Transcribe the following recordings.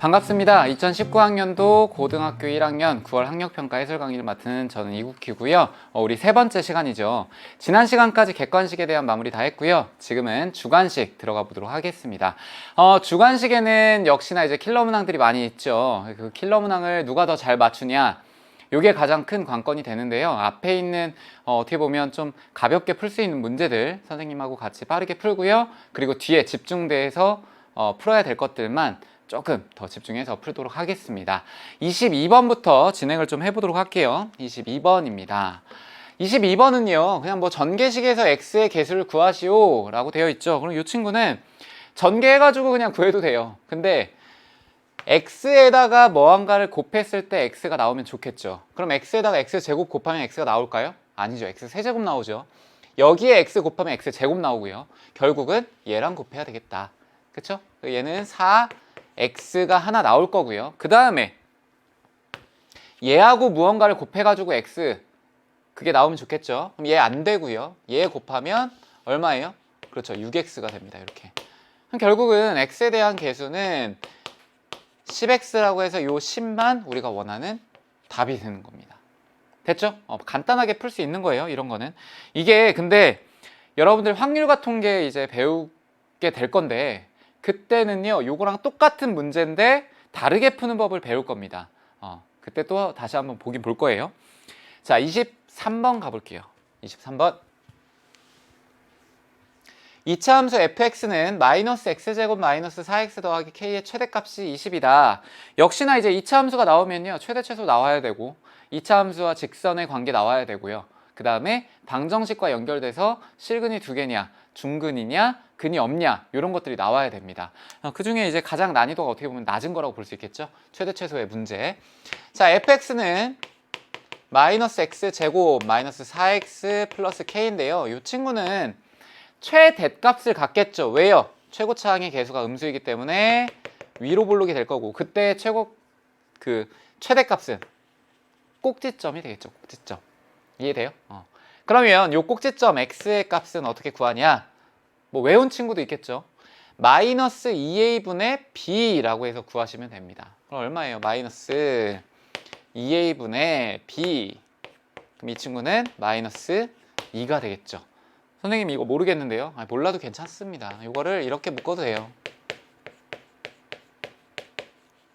반갑습니다. 2019학년도 고등학교 1학년 9월 학력평가 해설 강의를 맡은 저는 이국희고요. 우리 세 번째 시간이죠. 지난 시간까지 객관식에 대한 마무리 다 했고요. 지금은 주관식 들어가 보도록 하겠습니다. 주관식에는 역시나 이제 킬러 문항들이 많이 있죠. 그 킬러 문항을 누가 더 잘 맞추냐, 이게 가장 큰 관건이 되는데요. 앞에 있는 어떻게 보면 좀 가볍게 풀 수 있는 문제들 선생님하고 같이 빠르게 풀고요. 그리고 뒤에 집중돼서 풀어야 될 것들만 조금 더 집중해서 풀도록 하겠습니다. 22번부터 진행을 좀 해보도록 할게요. 22번입니다. 22번은요, 그냥 뭐 전개식에서 x의 개수를 구하시오 라고 되어 있죠. 그럼 이 친구는 전개해가지고 그냥 구해도 돼요. 근데 x에다가 뭐한가를 곱했을 때 x가 나오면 좋겠죠. 그럼 x에다가 x제곱 곱하면 x가 나올까요? 아니죠. x세제곱 나오죠. 여기에 x 곱하면 x제곱 나오고요. 결국은 얘랑 곱해야 되겠다. 그쵸? 얘는 4x가 하나 나올 거고요. 그 다음에 얘하고 무언가를 곱해가지고 x, 그게 나오면 좋겠죠. 그럼 얘 안 되고요. 얘 곱하면 얼마예요? 그렇죠. 6x가 됩니다. 이렇게. 그럼 결국은 x에 대한 개수는 10x라고 해서 요 10만 우리가 원하는 답이 되는 겁니다. 됐죠? 간단하게 풀 수 있는 거예요. 이런 거는. 이게 근데 여러분들 확률과 통계 이제 배우게 될 건데, 그때는요 요거랑 똑같은 문제인데 다르게 푸는 법을 배울 겁니다. 그때 또 다시 한번 보긴 볼 거예요. 자, 23번 가볼게요. 23번. 2차 함수 fx는 마이너스 x제곱 마이너스 4x 더하기 k의 최대값이 20이다. 역시나 이제 2차 함수가 나오면요 최대 최소 나와야 되고 2차 함수와 직선의 관계 나와야 되고요. 그 다음에 방정식과 연결돼서 실근이 두 개냐, 중근이냐, 근이 없냐, 이런 것들이 나와야 됩니다. 그 중에 이제 가장 난이도가 어떻게 보면 낮은 거라고 볼 수 있겠죠. 최대 최소의 문제. 자, fx는 마이너스 x제곱 마이너스 4x 플러스 k인데요. 이 친구는 최대값을 갖겠죠. 왜요? 최고차항의 개수가 음수이기 때문에 위로 볼록이 될 거고, 그때 최대값은 꼭지점이 되겠죠. 꼭지점. 이해돼요? 그러면 요 꼭지점 x의 값은 어떻게 구하냐? 뭐 외운 친구도 있겠죠. 마이너스 2a분의 b라고 해서 구하시면 됩니다. 그럼 얼마예요? 마이너스 2a분의 b. 그럼 이 친구는 마이너스 2가 되겠죠. 선생님 이거 모르겠는데요. 몰라도 괜찮습니다. 이거를 이렇게 묶어도 돼요.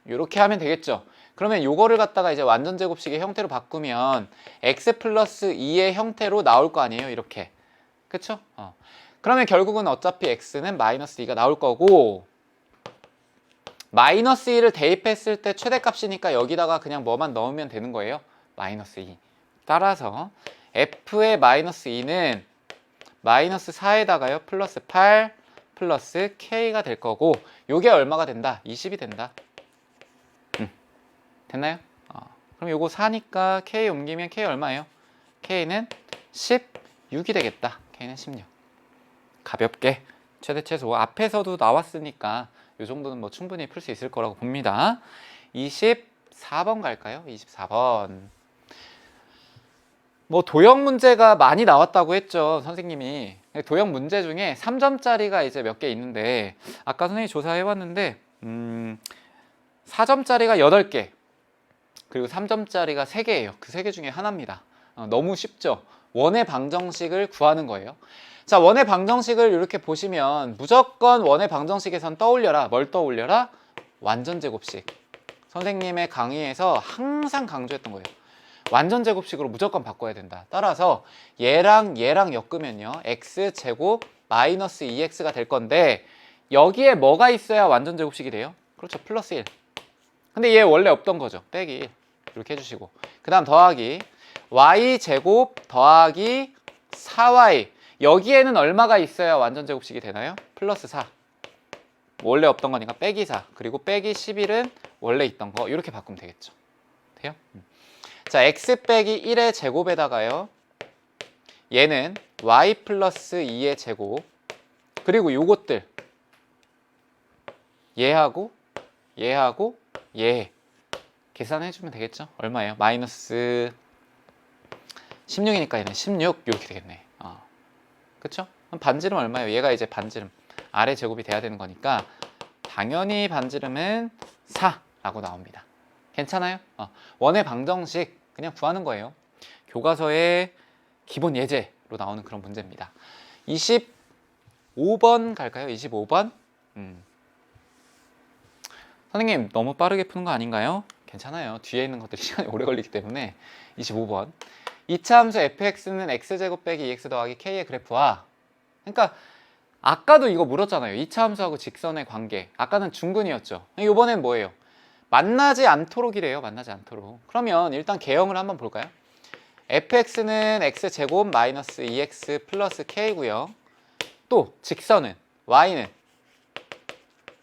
이렇게 하면 되겠죠. 그러면 요거를 갖다가 이제 완전 제곱식의 형태로 바꾸면 x 플러스 2의 형태로 나올 거 아니에요. 이렇게. 그쵸? 그러면 결국은 어차피 x는 마이너스 2가 나올 거고, 마이너스 2를 대입했을 때 최대값이니까 여기다가 그냥 뭐만 넣으면 되는 거예요. 마이너스 2. 따라서 f의 마이너스 2는 마이너스 4에다가요 플러스 8 플러스 k가 될 거고, 요게 얼마가 된다? 20이 된다. 됐나요? 그럼 요거 4니까 k 옮기면 k 얼마예요? k는 16이 되겠다. k는 16. 가볍게 최대 최소 앞에서도 나왔으니까 요 정도는 뭐 충분히 풀 수 있을 거라고 봅니다. 24번 갈까요? 24번. 뭐 도형 문제가 많이 나왔다고 했죠, 선생님이. 도형 문제 중에 3점짜리가 이제 몇 개 있는데, 아까 선생님이 조사해 봤는데 4점짜리가 8개, 그리고 3점짜리가 3개예요. 그 3개 중에 하나입니다. 너무 쉽죠? 원의 방정식을 구하는 거예요. 자, 원의 방정식을 이렇게 보시면 무조건 원의 방정식에선 떠올려라. 뭘 떠올려라? 완전 제곱식. 선생님의 강의에서 항상 강조했던 거예요. 완전 제곱식으로 무조건 바꿔야 된다. 따라서 얘랑 얘랑 엮으면요 x제곱 마이너스 2x가 될 건데, 여기에 뭐가 있어야 완전 제곱식이 돼요? 그렇죠, 플러스 1. 근데 얘 원래 없던 거죠. 빼기 1 이렇게 해주시고, 그 다음 더하기 y제곱 더하기 4y, 여기에는 얼마가 있어야 완전 제곱식이 되나요? 플러스 4. 원래 없던 거니까 빼기 4, 그리고 빼기 11은 원래 있던 거, 이렇게 바꾸면 되겠죠. 돼요? 자, x 빼기 1의 제곱에다가요 얘는 y 플러스 2의 제곱, 그리고 요것들 얘하고 얘하고 얘 계산해주면 되겠죠. 얼마예요? 마이너스 16이니까 얘는 16 이렇게 되겠네. 그쵸? 그럼 반지름 얼마예요? 얘가 이제 반지름 아래 제곱이 돼야 되는 거니까 당연히 반지름은 4라고 나옵니다. 괜찮아요? 원의 방정식 그냥 구하는 거예요. 교과서의 기본 예제로 나오는 그런 문제입니다. 25번 갈까요? 25번. 선생님 너무 빠르게 푸는 거 아닌가요? 괜찮아요. 뒤에 있는 것들이 시간이 오래 걸리기 때문에. 25번. 2차 함수 fx는 x제곱 빼기 2x 더하기 k의 그래프와, 그러니까 아까도 이거 물었잖아요. 2차 함수하고 직선의 관계. 아까는 중근이었죠. 이번엔 뭐예요? 만나지 않도록이래요. 만나지 않도록. 그러면 일단 개형을 한번 볼까요? fx는 x제곱 마이너스 2x 플러스 k고요. 또 직선은 y는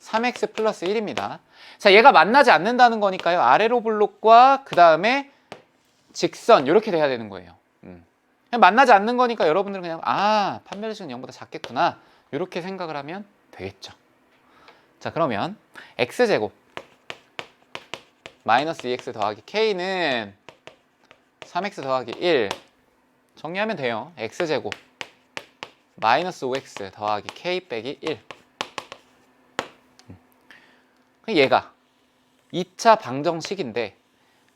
3x 플러스 1입니다. 자, 얘가 만나지 않는다는 거니까요. 아래로 블록과 그 다음에 직선 이렇게 돼야 되는 거예요. 그냥 만나지 않는 거니까 여러분들은 그냥 판별식은 0보다 작겠구나 이렇게 생각을 하면 되겠죠. 자, 그러면 x제곱 마이너스 2x 더하기 k는 3x 더하기 1 정리하면 돼요. x제곱 마이너스 5x 더하기 k 빼기 1. 얘가 2차 방정식인데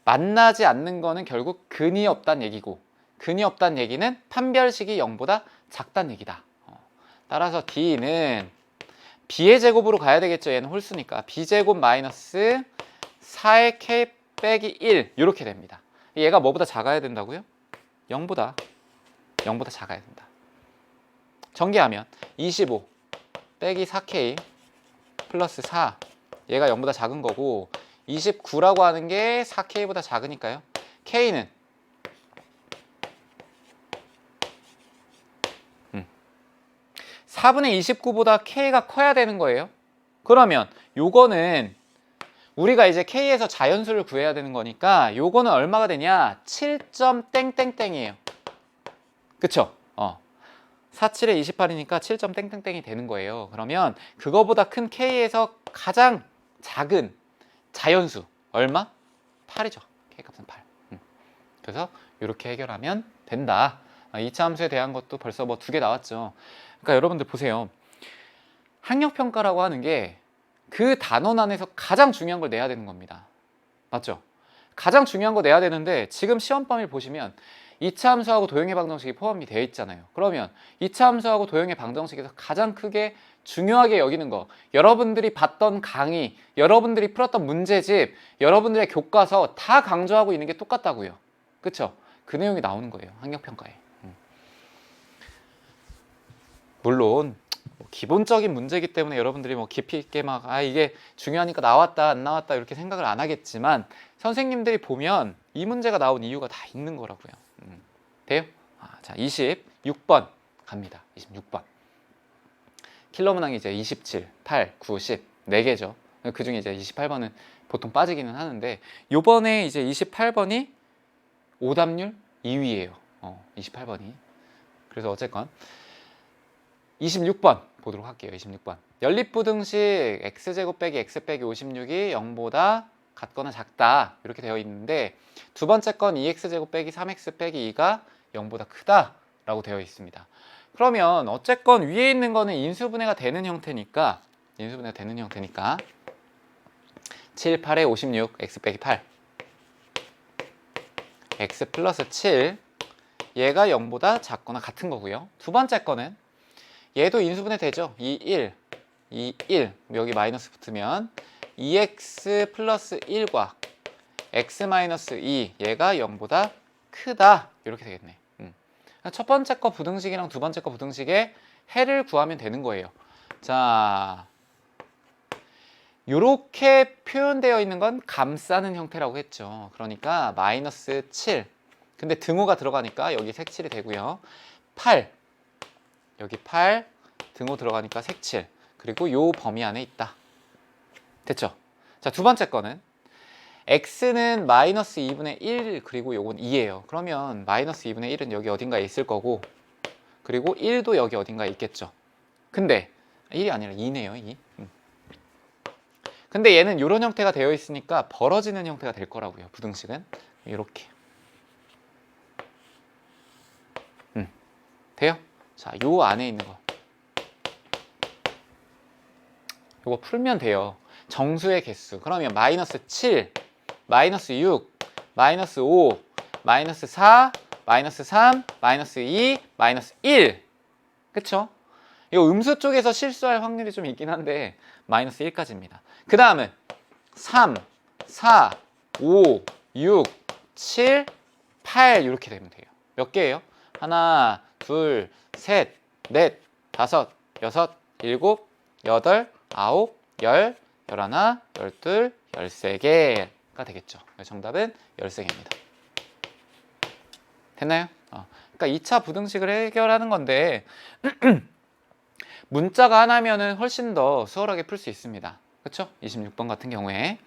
만나지 않는 거는 결국 근이 없다는 얘기고, 근이 없다는 얘기는 판별식이 0보다 작다는 얘기다. 따라서 D는 B의 제곱으로 가야 되겠죠. 얘는 홀수니까 B제곱 마이너스 4의 K 빼기 1 이렇게 됩니다. 얘가 뭐보다 작아야 된다고요? 0보다 작아야 된다. 전개하면 25 빼기 4K 플러스 4 얘가 0보다 작은 거고, 29라고 하는 게 4K보다 작으니까요. K는 4분의 29보다 K가 커야 되는 거예요. 그러면 요거는 우리가 이제 K에서 자연수를 구해야 되는 거니까 요거는 얼마가 되냐? 7점 땡땡땡이에요. 그쵸? 47에 28이니까 7점 땡땡땡이 되는 거예요. 그러면 그거보다 큰 K에서 가장 작은 자연수 얼마? 8이죠. K값은 8. 그래서 이렇게 해결하면 된다. 2차 함수에 대한 것도 벌써 뭐 2개 나왔죠. 그러니까 여러분들 보세요. 학력평가라고 하는 게 그 단원 안에서 가장 중요한 걸 내야 되는 겁니다. 맞죠? 가장 중요한 거 내야 되는데 지금 시험 범위를 보시면 2차 함수하고 도형의 방정식이 포함이 되어 있잖아요. 그러면 2차 함수하고 도형의 방정식에서 가장 크게 중요하게 여기는 거, 여러분들이 봤던 강의, 여러분들이 풀었던 문제집, 여러분들의 교과서 다 강조하고 있는 게 똑같다고요. 그쵸? 그 내용이 나오는 거예요. 학력평가에. 물론 기본적인 문제이기 때문에 여러분들이 뭐 깊이 있게 막 이게 중요하니까 나왔다 안 나왔다 이렇게 생각을 안 하겠지만, 선생님들이 보면 이 문제가 나온 이유가 다 있는 거라고요. 돼요? 자, 26번 갑니다. 26번. 킬러 문항이 이제 27, 8, 9, 10 4개죠. 그 중에 이제 28번은 보통 빠지기는 하는데, 요번에 이제 28번이 오답률 2위예요. 28번이. 그래서 어쨌건 26번 보도록 할게요. 26번. 연립부등식 x제곱 빼기 x 빼기 56이 0보다 같거나 작다 이렇게 되어 있는데, 두 번째 건 2x제곱 빼기 3x 빼기 2가 0보다 크다 라고 되어 있습니다. 그러면 어쨌건 위에 있는 거는 인수분해가 되는 형태니까 7, 8에 56 x 빼기 8 x 플러스 7 얘가 0보다 작거나 같은 거고요. 두 번째 거는 얘도 인수분해 되죠. 2, 1 여기 마이너스 붙으면 2x 플러스 1과 x 마이너스 2 얘가 0보다 크다 이렇게 되겠네. 첫 번째 거 부등식이랑 두 번째 거 부등식의 해를 구하면 되는 거예요. 자, 이렇게 표현되어 있는 건 감싸는 형태라고 했죠. 그러니까 마이너스 7 근데 등호가 들어가니까 여기 색칠이 되고요. 8 여기 8 등호 들어가니까 색칠, 그리고 요 범위 안에 있다. 됐죠? 자, 두 번째 거는 x는 마이너스 2분의 1 그리고 요건 2예요. 그러면 마이너스 2분의 1은 여기 어딘가에 있을 거고, 그리고 1도 여기 어딘가에 있겠죠. 근데 1이 아니라 2네요. 2. 근데 얘는 이런 형태가 되어 있으니까 벌어지는 형태가 될 거라고요. 부등식은 이렇게. 돼요? 자, 요 안에 있는 거 요거 풀면 돼요. 정수의 개수. 그러면 마이너스 7, 마이너스 6, 마이너스 5, 마이너스 4, 마이너스 3, 마이너스 2, 마이너스 1. 그쵸? 이거 음수 쪽에서 실수할 확률이 좀 있긴 한데 마이너스 1까지입니다. 그 다음은 3, 4, 5, 6, 7, 8 이렇게 되면 돼요. 몇 개예요? 하나, 둘, 셋, 넷, 다섯, 여섯, 일곱, 여덟, 아홉, 열, 열하나, 열둘, 13개가 되겠죠. 정답은 13개입니다. 됐나요? 그러니까 2차 부등식을 해결하는 건데 문자가 하나면은 훨씬 더 수월하게 풀 수 있습니다. 그렇죠? 26번 같은 경우에.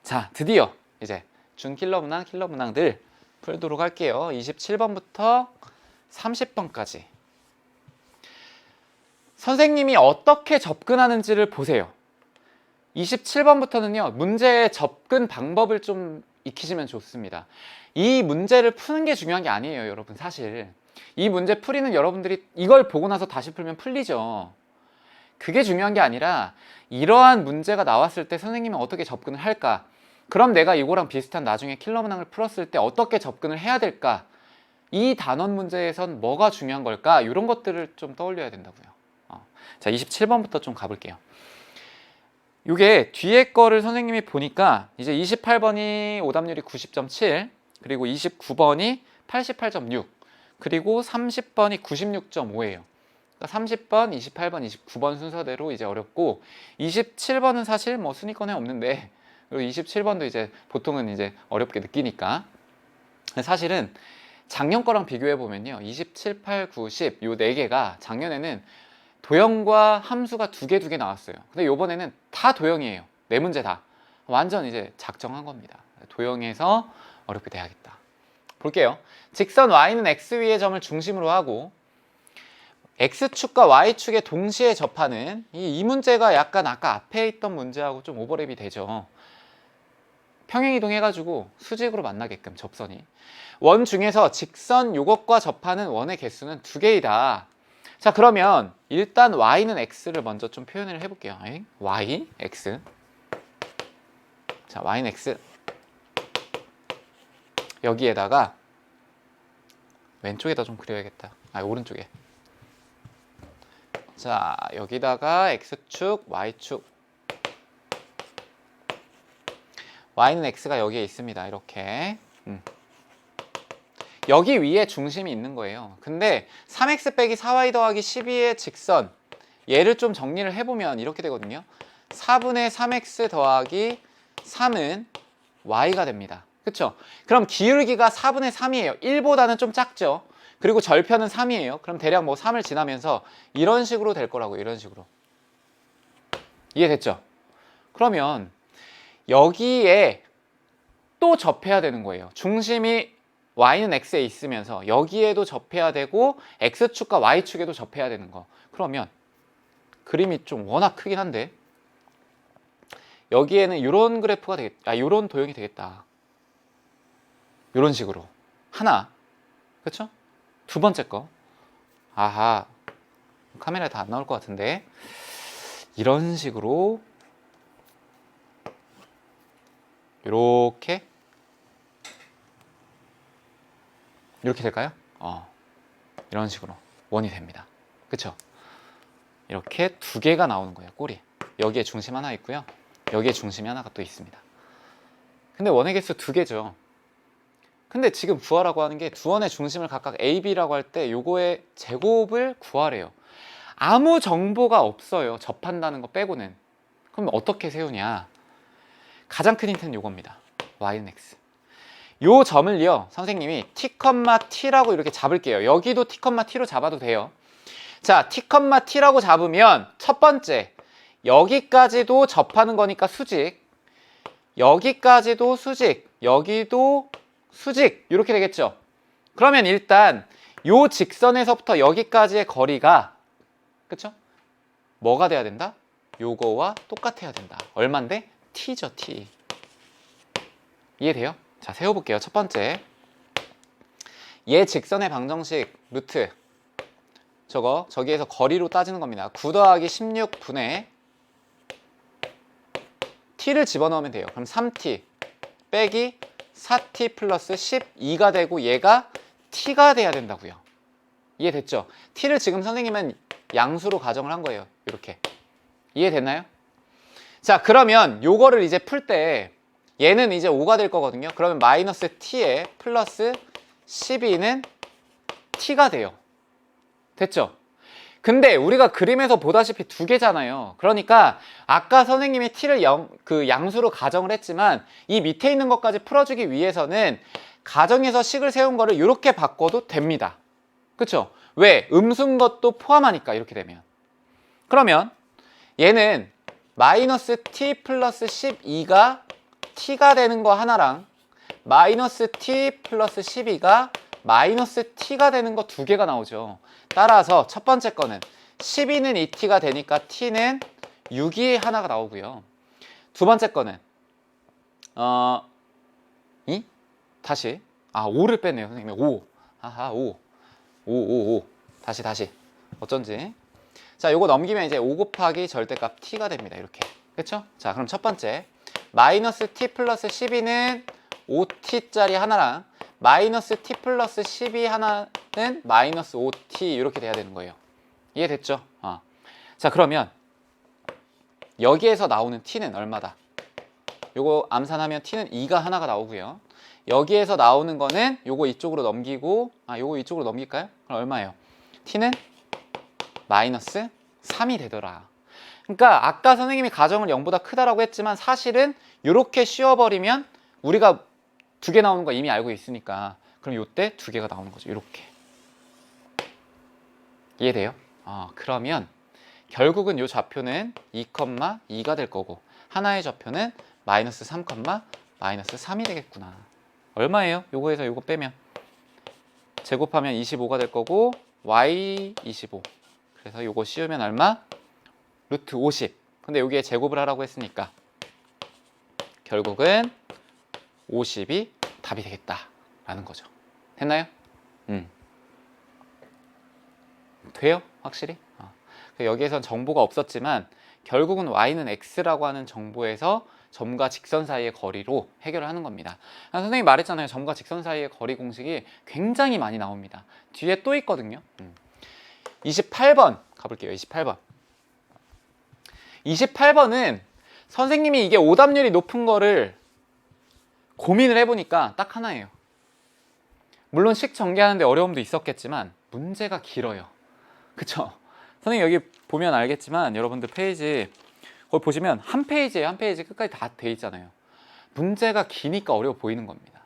자, 드디어 이제 준킬러 문항, 킬러 문항들 풀도록 할게요. 27번부터 30번까지. 선생님이 어떻게 접근하는지를 보세요. 27번부터는요, 문제의 접근 방법을 좀 익히시면 좋습니다. 이 문제를 푸는 게 중요한 게 아니에요, 여러분. 사실 이 문제 풀이는 여러분들이 이걸 보고 나서 다시 풀면 풀리죠. 그게 중요한 게 아니라 이러한 문제가 나왔을 때 선생님이 어떻게 접근을 할까? 그럼 내가 이거랑 비슷한 나중에 킬러 문항을 풀었을 때 어떻게 접근을 해야 될까? 이 단원 문제에선 뭐가 중요한 걸까? 이런 것들을 좀 떠올려야 된다고요. 자, 27번부터 좀 가볼게요. 이게 뒤에 거를 선생님이 보니까 이제 28번이 오답률이 90.7, 그리고 29번이 88.6, 그리고 30번이 96.5예요. 그러니까 30번, 28번, 29번 순서대로 이제 어렵고 27번은 사실 뭐 순위권에 없는데, 그리고 27번도 이제 보통은 이제 어렵게 느끼니까. 사실은 작년 거랑 비교해 보면요, 27, 8, 9, 10 요 4개가 작년에는 도형과 함수가 두 개 나왔어요. 근데 요번에는 다 도형이에요. 4문제 다. 완전 이제 작정한 겁니다. 도형에서 어렵게 돼야겠다. 볼게요. 직선 y는 x 위의 점을 중심으로 하고 x축과 y축에 동시에 접하는 이 문제가 약간 아까 앞에 있던 문제하고 좀 오버랩이 되죠. 평행이동 해가지고 수직으로 만나게끔 접선이. 원 중에서 직선 요것과 접하는 원의 개수는 2개이다. 자, 그러면 일단 y는 x를 먼저 좀 표현을 해볼게요. y, x. 자, y는 x. 여기에다가 왼쪽에다 좀 그려야겠다. 오른쪽에. 자, 여기다가 x축, y축. y는 x가 여기에 있습니다. 이렇게. 여기 위에 중심이 있는 거예요. 근데 3x 빼기 4y 더하기 12의 직선, 얘를 좀 정리를 해보면 이렇게 되거든요. 4분의 3x 더하기 3은 y가 됩니다. 그쵸? 그럼 기울기가 4분의 3이에요. 1보다는 좀 작죠. 그리고 절편은 3이에요. 그럼 대략 뭐 3을 지나면서 이런 식으로 될 거라고요. 이런 식으로. 이해됐죠? 그러면 여기에 또 접해야 되는 거예요. 중심이 y는 x에 있으면서 여기에도 접해야 되고 x축과 y축에도 접해야 되는 거. 그러면 그림이 좀 워낙 크긴 한데 여기에는 이런 그래프가 되겠다. 이런 도형이 되겠다. 이런 식으로 하나, 그렇죠? 두 번째 거, 아하, 카메라에 다 안 나올 것 같은데 이런 식으로 이렇게 될까요? 이런 식으로 원이 됩니다. 그쵸? 이렇게 2개가 나오는 거예요. 꼬리. 여기에 중심 하나 있고요. 여기에 중심이 하나가 또 있습니다. 근데 원의 개수 2개죠. 근데 지금 구하라고 하는 게 두 원의 중심을 각각 A, B라고 할 때 요거의 제곱을 구하래요. 아무 정보가 없어요. 접한다는 거 빼고는. 그럼 어떻게 세우냐? 가장 큰 힌트는 요겁니다. y는 x. 요 점을요, 선생님이 t, t라고 이렇게 잡을게요. 여기도 t, t로 잡아도 돼요. 자, t, t라고 잡으면 첫 번째, 여기까지도 접하는 거니까 수직, 여기까지도 수직, 여기도 수직, 이렇게 되겠죠. 그러면 일단 요 직선에서부터 여기까지의 거리가, 그쵸? 뭐가 돼야 된다? 요거와 똑같아야 된다. 얼만데? t죠, t. 이해돼요? 자, 세워볼게요. 첫 번째, 얘 직선의 방정식 루트, 저기에서 거리로 따지는 겁니다. 9 더하기 16분의 t를 집어넣으면 돼요. 그럼 3t 빼기 4t 플러스 12가 되고 얘가 t가 돼야 된다고요. 이해됐죠? t를 지금 선생님은 양수로 가정을 한 거예요. 이렇게. 이해됐나요? 자, 그러면 요거를 이제 풀 때 얘는 이제 5가 될 거거든요. 그러면 마이너스 t에 플러스 12는 t가 돼요. 됐죠? 근데 우리가 그림에서 보다시피 두 개잖아요. 그러니까 아까 선생님이 t를 양수로 가정을 했지만 이 밑에 있는 것까지 풀어주기 위해서는 가정에서 식을 세운 거를 이렇게 바꿔도 됩니다. 그쵸? 왜? 음수인 것도 포함하니까 이렇게 되면. 그러면 얘는 마이너스 t 플러스 12가 t가 되는 거 하나랑 마이너스 t 플러스 12가 마이너스 t가 되는 거 두 개가 나오죠. 따라서 첫 번째 거는 12는 2t가 되니까 t는 6이 하나가 나오고요. 두 번째 거는 다시 5를 뺐네요. 선생님이 5. 아하 5. 다시 어쩐지. 자, 요거 넘기면 이제 5 곱하기 절대값 t가 됩니다. 이렇게. 그쵸? 자, 그럼 첫 번째 마이너스 t 플러스 12는 5t짜리 하나랑 마이너스 t 플러스 12 하나는 마이너스 5t 이렇게 돼야 되는 거예요. 이해됐죠? 자, 그러면 여기에서 나오는 t는 얼마다? 요거 암산하면 t는 2가 하나가 나오고요. 여기에서 나오는 거는 요거 이쪽으로 넘기고 요거 이쪽으로 넘길까요? 그럼 얼마예요? t는 마이너스 3이 되더라. 그러니까 아까 선생님이 가정을 0보다 크다라고 했지만 사실은 이렇게 씌워버리면 우리가 두 개 나오는 거 이미 알고 있으니까 그럼 요때 두 개가 나오는 거죠. 이렇게. 이해돼요? 그러면 결국은 요 좌표는 2,2가 될 거고 하나의 좌표는 마이너스 3, 마이너스 3이 되겠구나. 얼마예요? 요거에서 요거 빼면 제곱하면 25가 될 거고 y 25. 그래서 요거 씌우면 얼마? 루트 50. 근데 여기에 제곱을 하라고 했으니까 결국은 50이 답이 되겠다라는 거죠. 됐나요? 돼요? 확실히? 여기에선 정보가 없었지만 결국은 y는 x라고 하는 정보에서 점과 직선 사이의 거리로 해결을 하는 겁니다. 선생님이 말했잖아요. 점과 직선 사이의 거리 공식이 굉장히 많이 나옵니다. 뒤에 또 있거든요. 28번 가볼게요. 28번. 28번은 선생님이 이게 오답률이 높은 거를 고민을 해보니까 딱 하나예요. 물론 식 전개하는데 어려움도 있었겠지만 문제가 길어요. 그쵸? 선생님 여기 보면 알겠지만 여러분들 페이지 거기 보시면 한 페이지에 한 페이지 끝까지 다 돼 있잖아요. 문제가 기니까 어려워 보이는 겁니다.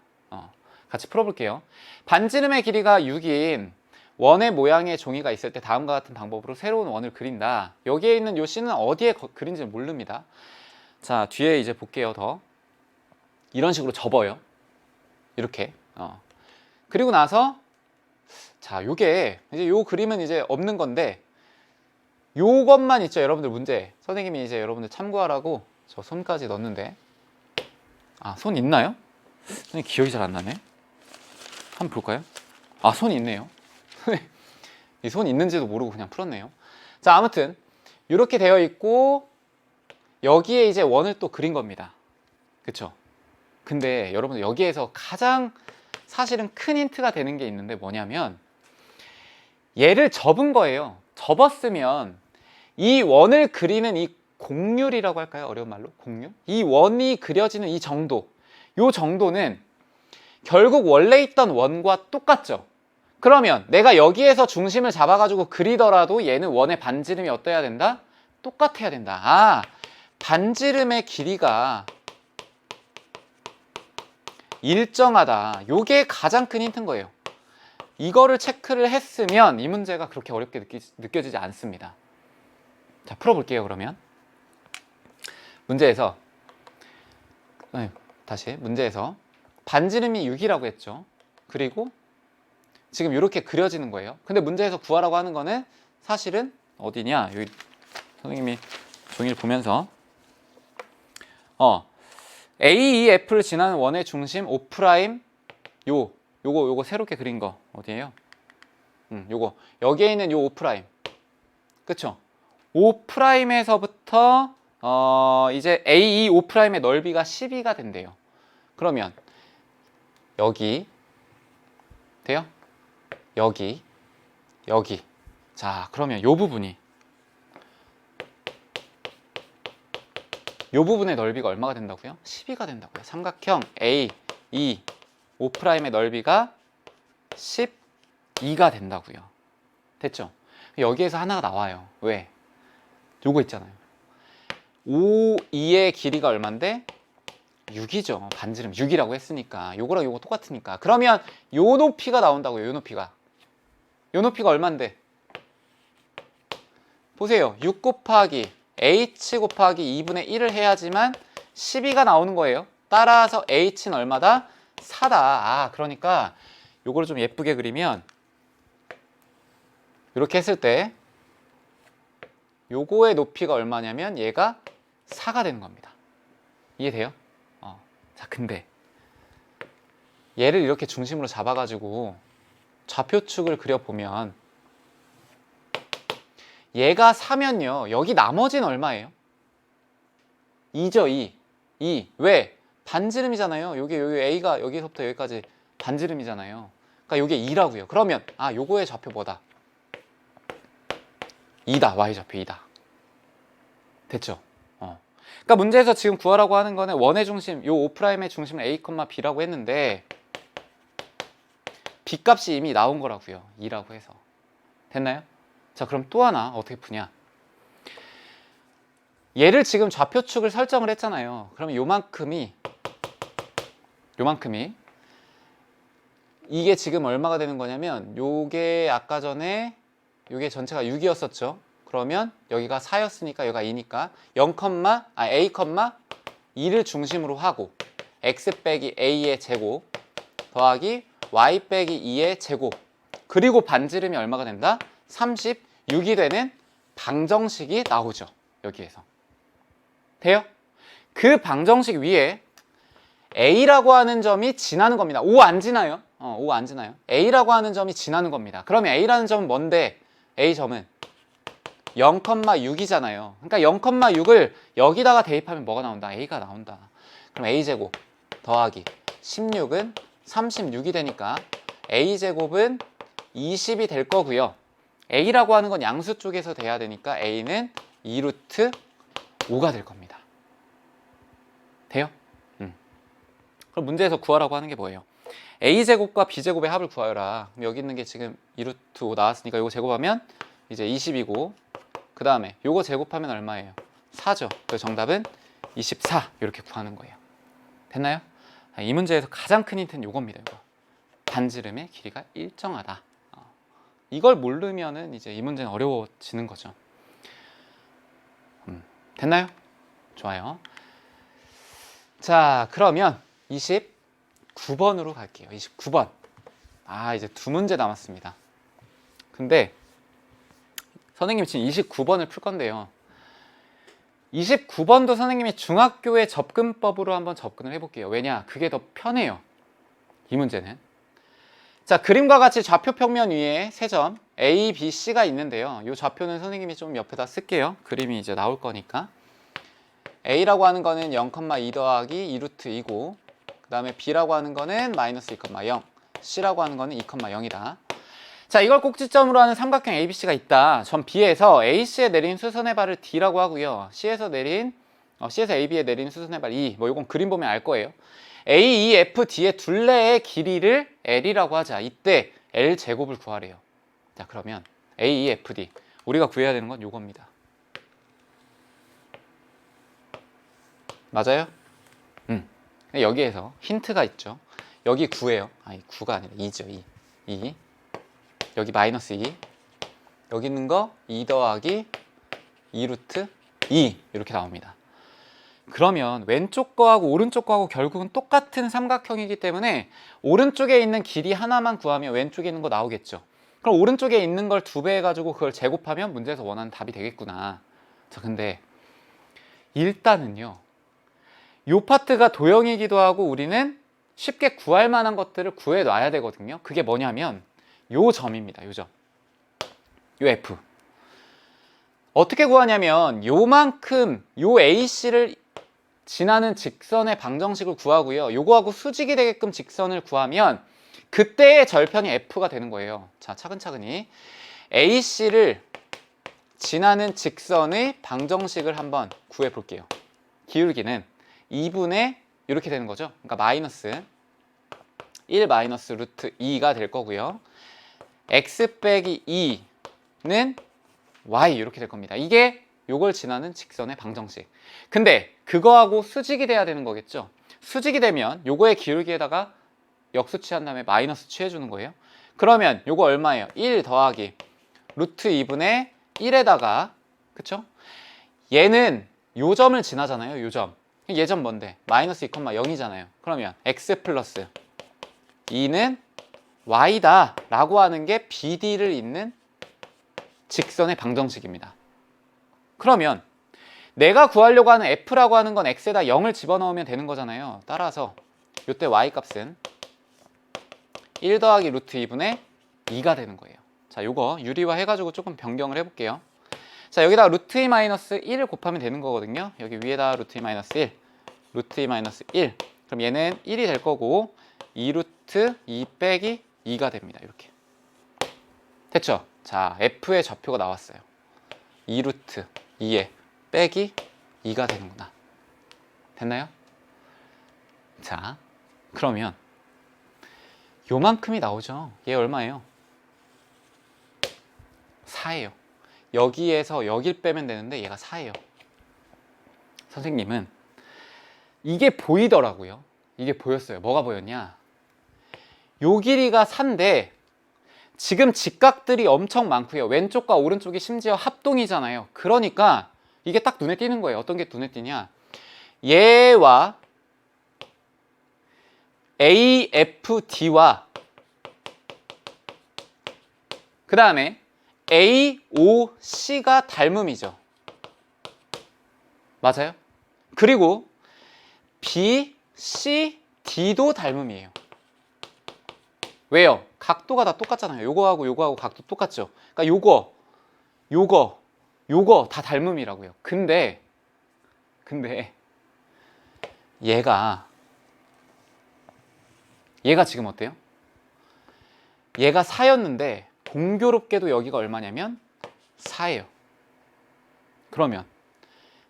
같이 풀어볼게요. 반지름의 길이가 6인 원의 모양의 종이가 있을 때 다음과 같은 방법으로 새로운 원을 그린다. 여기에 있는 요 C는 어디에 그린지 모릅니다. 자, 뒤에 이제 볼게요. 더 이런 식으로 접어요. 이렇게. 그리고 나서 자, 요게 이제 요 그림은 이제 없는 건데 요것만 있죠. 여러분들 문제. 선생님이 이제 여러분들 참고하라고 저 손까지 넣었는데 손 있나요? 선생님 기억이 잘 안 나네. 한번 볼까요? 손이 있네요. 이 손 있는지도 모르고 그냥 풀었네요. 자, 아무튼 이렇게 되어 있고 여기에 이제 원을 또 그린 겁니다. 그쵸? 근데 여러분들 여기에서 가장 사실은 큰 힌트가 되는 게 있는데 뭐냐면 얘를 접은 거예요. 접었으면 이 원을 그리는 이 곡률이라고 할까요? 어려운 말로 곡률? 이 원이 그려지는 이 정도, 요 정도는 결국 원래 있던 원과 똑같죠. 그러면 내가 여기에서 중심을 잡아가지고 그리더라도 얘는 원의 반지름이 어때야 된다? 똑같아야 된다. 반지름의 길이가 일정하다. 요게 가장 큰 힌트인 거예요. 이거를 체크를 했으면 이 문제가 그렇게 어렵게 느껴지지 않습니다. 자, 풀어볼게요. 그러면 문제에서 문제에서 반지름이 6이라고 했죠. 그리고 지금 이렇게 그려지는 거예요. 근데 문제에서 구하라고 하는 거는 사실은 어디냐? 여기 선생님이 종이를 보면서 AEF를 지나는 원의 중심 O' 요거 새롭게 그린 거 어디예요? 요거 여기에 있는 요 O'. 그쵸? O'에서부터 이제 AE5'의 넓이가 12가 된대요. 그러면 여기 돼요? 여기 자, 그러면 요 부분이 요 부분의 넓이가 얼마가 된다고요? 12가 된다고요. 삼각형 AE5'의 넓이가 12가 된다고요. 됐죠? 여기에서 하나가 나와요. 왜? 요거 있잖아요. 5, 2의 길이가 얼만데? 6이죠. 반지름 6이라고 했으니까 요거랑 요거 똑같으니까. 그러면 요 높이가 나온다고요. 요 높이가 얼만데? 보세요. 6 곱하기 h 곱하기 2분의 1을 해야지만 12가 나오는 거예요. 따라서 h는 얼마다? 4다. 아, 그러니까 요거를 좀 예쁘게 그리면 이렇게 했을 때 요거의 높이가 얼마냐면 얘가 4가 되는 겁니다. 이해돼요? 자, 근데 얘를 이렇게 중심으로 잡아가지고 좌표축을 그려보면 얘가 4면요. 여기 나머지는 얼마예요? 2죠, 2. 왜? 반지름이잖아요. 여기 A가 여기서부터 여기까지 반지름이잖아요. 그러니까 요게 2라고요. 그러면 요거의 좌표 뭐다? 2다. Y좌표 2다. 됐죠? 그러니까 문제에서 지금 구하라고 하는 거는 원의 중심, 요 O'의 중심을 A, B라고 했는데 B 값이 이미 나온 거라고요. 2라고 해서. 됐나요? 자, 그럼 또 하나 어떻게 푸냐? 얘를 지금 좌표축을 설정을 했잖아요. 그러면 요만큼이 이게 지금 얼마가 되는 거냐면 요게 아까 전에 요게 전체가 6이었었죠. 그러면 여기가 4였으니까 여기가 2니까 0, A, 2를 중심으로 하고 x 빼기 a의 제곱 더하기 y 빼기 2의 제곱 그리고 반지름이 얼마가 된다? 36이 되는 방정식이 나오죠. 여기에서. 돼요? 그 방정식 위에 a라고 하는 점이 지나는 겁니다. 5 안 지나요? 5 안 지나요? a라고 하는 점이 지나는 겁니다. 그러면 a라는 점은 뭔데? a점은 0,6이잖아요. 그러니까 0,6을 여기다가 대입하면 뭐가 나온다? a가 나온다. 그럼 a제곱 더하기 16은 36이 되니까 a제곱은 20이 될 거고요. a라고 하는 건 양수 쪽에서 돼야 되니까 a는 2루트 5가 될 겁니다. 돼요? 그럼 문제에서 구하라고 하는 게 뭐예요? a제곱과 b제곱의 합을 구하여라. 그럼 여기 있는 게 지금 2루트 5 나왔으니까 이거 제곱하면 이제 20이고 그 다음에 요거 제곱하면 얼마예요? 4죠. 그래서 정답은 24 이렇게 구하는 거예요. 됐나요? 이 문제에서 가장 큰 힌트는 요겁니다. 이거. 반지름의 길이가 일정하다. 이걸 모르면은 이제 이 문제는 어려워지는 거죠. 됐나요? 좋아요. 자, 그러면 29번으로 갈게요. 29번. 이제 두 문제 남았습니다. 근데 선생님이 지금 29번을 풀 건데요. 29번도 선생님이 중학교의 접근법으로 한번 접근을 해볼게요. 왜냐? 그게 더 편해요. 이 문제는. 자, 그림과 같이 좌표 평면 위에 세 점 A, B, C가 있는데요. 이 좌표는 선생님이 좀 옆에다 쓸게요. 그림이 이제 나올 거니까. A라고 하는 거는 0,2 더하기 2루트 2고 그 다음에 B라고 하는 거는 마이너스 2,0 C라고 하는 거는 2,0이다. 자, 이걸 꼭지점으로 하는 삼각형 ABC가 있다. 점 B에서 AC에 내린 수선의 발을 D라고 하고요. C에서 AB에 내린 수선의 발 E. 이건 그림 보면 알 거예요. A, E, F, D의 둘레의 길이를 L이라고 하자. 이때 L 제곱을 구하래요. 자, 그러면 A, E, F, D. 우리가 구해야 되는 건 요겁니다. 맞아요? 여기에서 힌트가 있죠. 여기 9예요. 9가 아니라 2죠. 2. 여기 마이너스 2. 여기 있는 거 2 더하기 2루트 2 이렇게 나옵니다. 그러면 왼쪽 거하고 오른쪽 거하고 결국은 똑같은 삼각형이기 때문에 오른쪽에 있는 길이 하나만 구하면 왼쪽에 있는 거 나오겠죠. 그럼 오른쪽에 있는 걸 2배 해가지고 그걸 제곱하면 문제에서 원하는 답이 되겠구나. 자, 근데 일단은요. 요 파트가 도형이기도 하고 우리는 쉽게 구할 만한 것들을 구해 놔야 되거든요. 그게 뭐냐면 요 점입니다. 요 점. 요 F. 어떻게 구하냐면 요만큼 요 AC를 지나는 직선의 방정식을 구하고요. 요거하고 수직이 되게끔 직선을 구하면 그때의 절편이 F가 되는 거예요. 자, 차근차근히 AC를 지나는 직선의 방정식을 한번 구해 볼게요. 기울기는 2분의 이렇게 되는 거죠. 그러니까 마이너스 1 마이너스 루트 2가 될 거고요. x 빼기 2는 y 이렇게 될 겁니다. 이게 요걸 지나는 직선의 방정식. 근데 그거하고 수직이 돼야 되는 거겠죠. 수직이 되면 요거의 기울기에다가 역수 취한 다음에 마이너스 취해주는 거예요. 그러면 요거 얼마예요? 1 더하기 루트 2분의 1에다가 그쵸? 얘는 요 점을 지나잖아요. 요 점. 얘점 뭔데? 마이너스 2,0이잖아요. 그러면 x 플러스 2는 y다 라고 하는 게 BD를 잇는 직선의 방정식입니다. 그러면 내가 구하려고 하는 F라고 하는 건 X에다 0을 집어넣으면 되는 거잖아요. 따라서 이때 Y 값은 1 더하기 루트 2분의 2가 되는 거예요. 자, 요거 유리화 해가지고 조금 변경을 해볼게요. 자, 여기다 루트 2 마이너스 1을 곱하면 되는 거거든요. 여기 위에다 루트 2 마이너스 1, 루트 2 마이너스 1. 그럼 얘는 1이 될 거고 2 루트 2 빼기 2가 됩니다. 이렇게. 됐죠? 자, F의 좌표가 나왔어요. 2 루트 2에 빼기 2가 되는구나. 됐나요? 자, 그러면 요만큼이 나오죠. 얘 얼마예요? 4예요. 여기에서 여길 빼면 되는데 얘가 4예요. 선생님은 이게 보이더라고요. 이게 보였어요. 뭐가 보였냐? 요 길이가 4인데 지금 직각들이 엄청 많고요. 왼쪽과 오른쪽이 심지어 합동이잖아요. 그러니까 이게 딱 눈에 띄는 거예요. 어떤 게 눈에 띄냐? 얘와 AFD와 그 다음에 AOC가 닮음이죠. 맞아요? 그리고 BCD도 닮음이에요. 왜요? 각도가 다 똑같잖아요. 요거하고 요거하고 각도 똑같죠. 그러니까 요거 다 닮음이라고요. 근데 얘가 지금 어때요? 얘가 4였는데 공교롭게도 여기가 얼마냐면 4예요. 그러면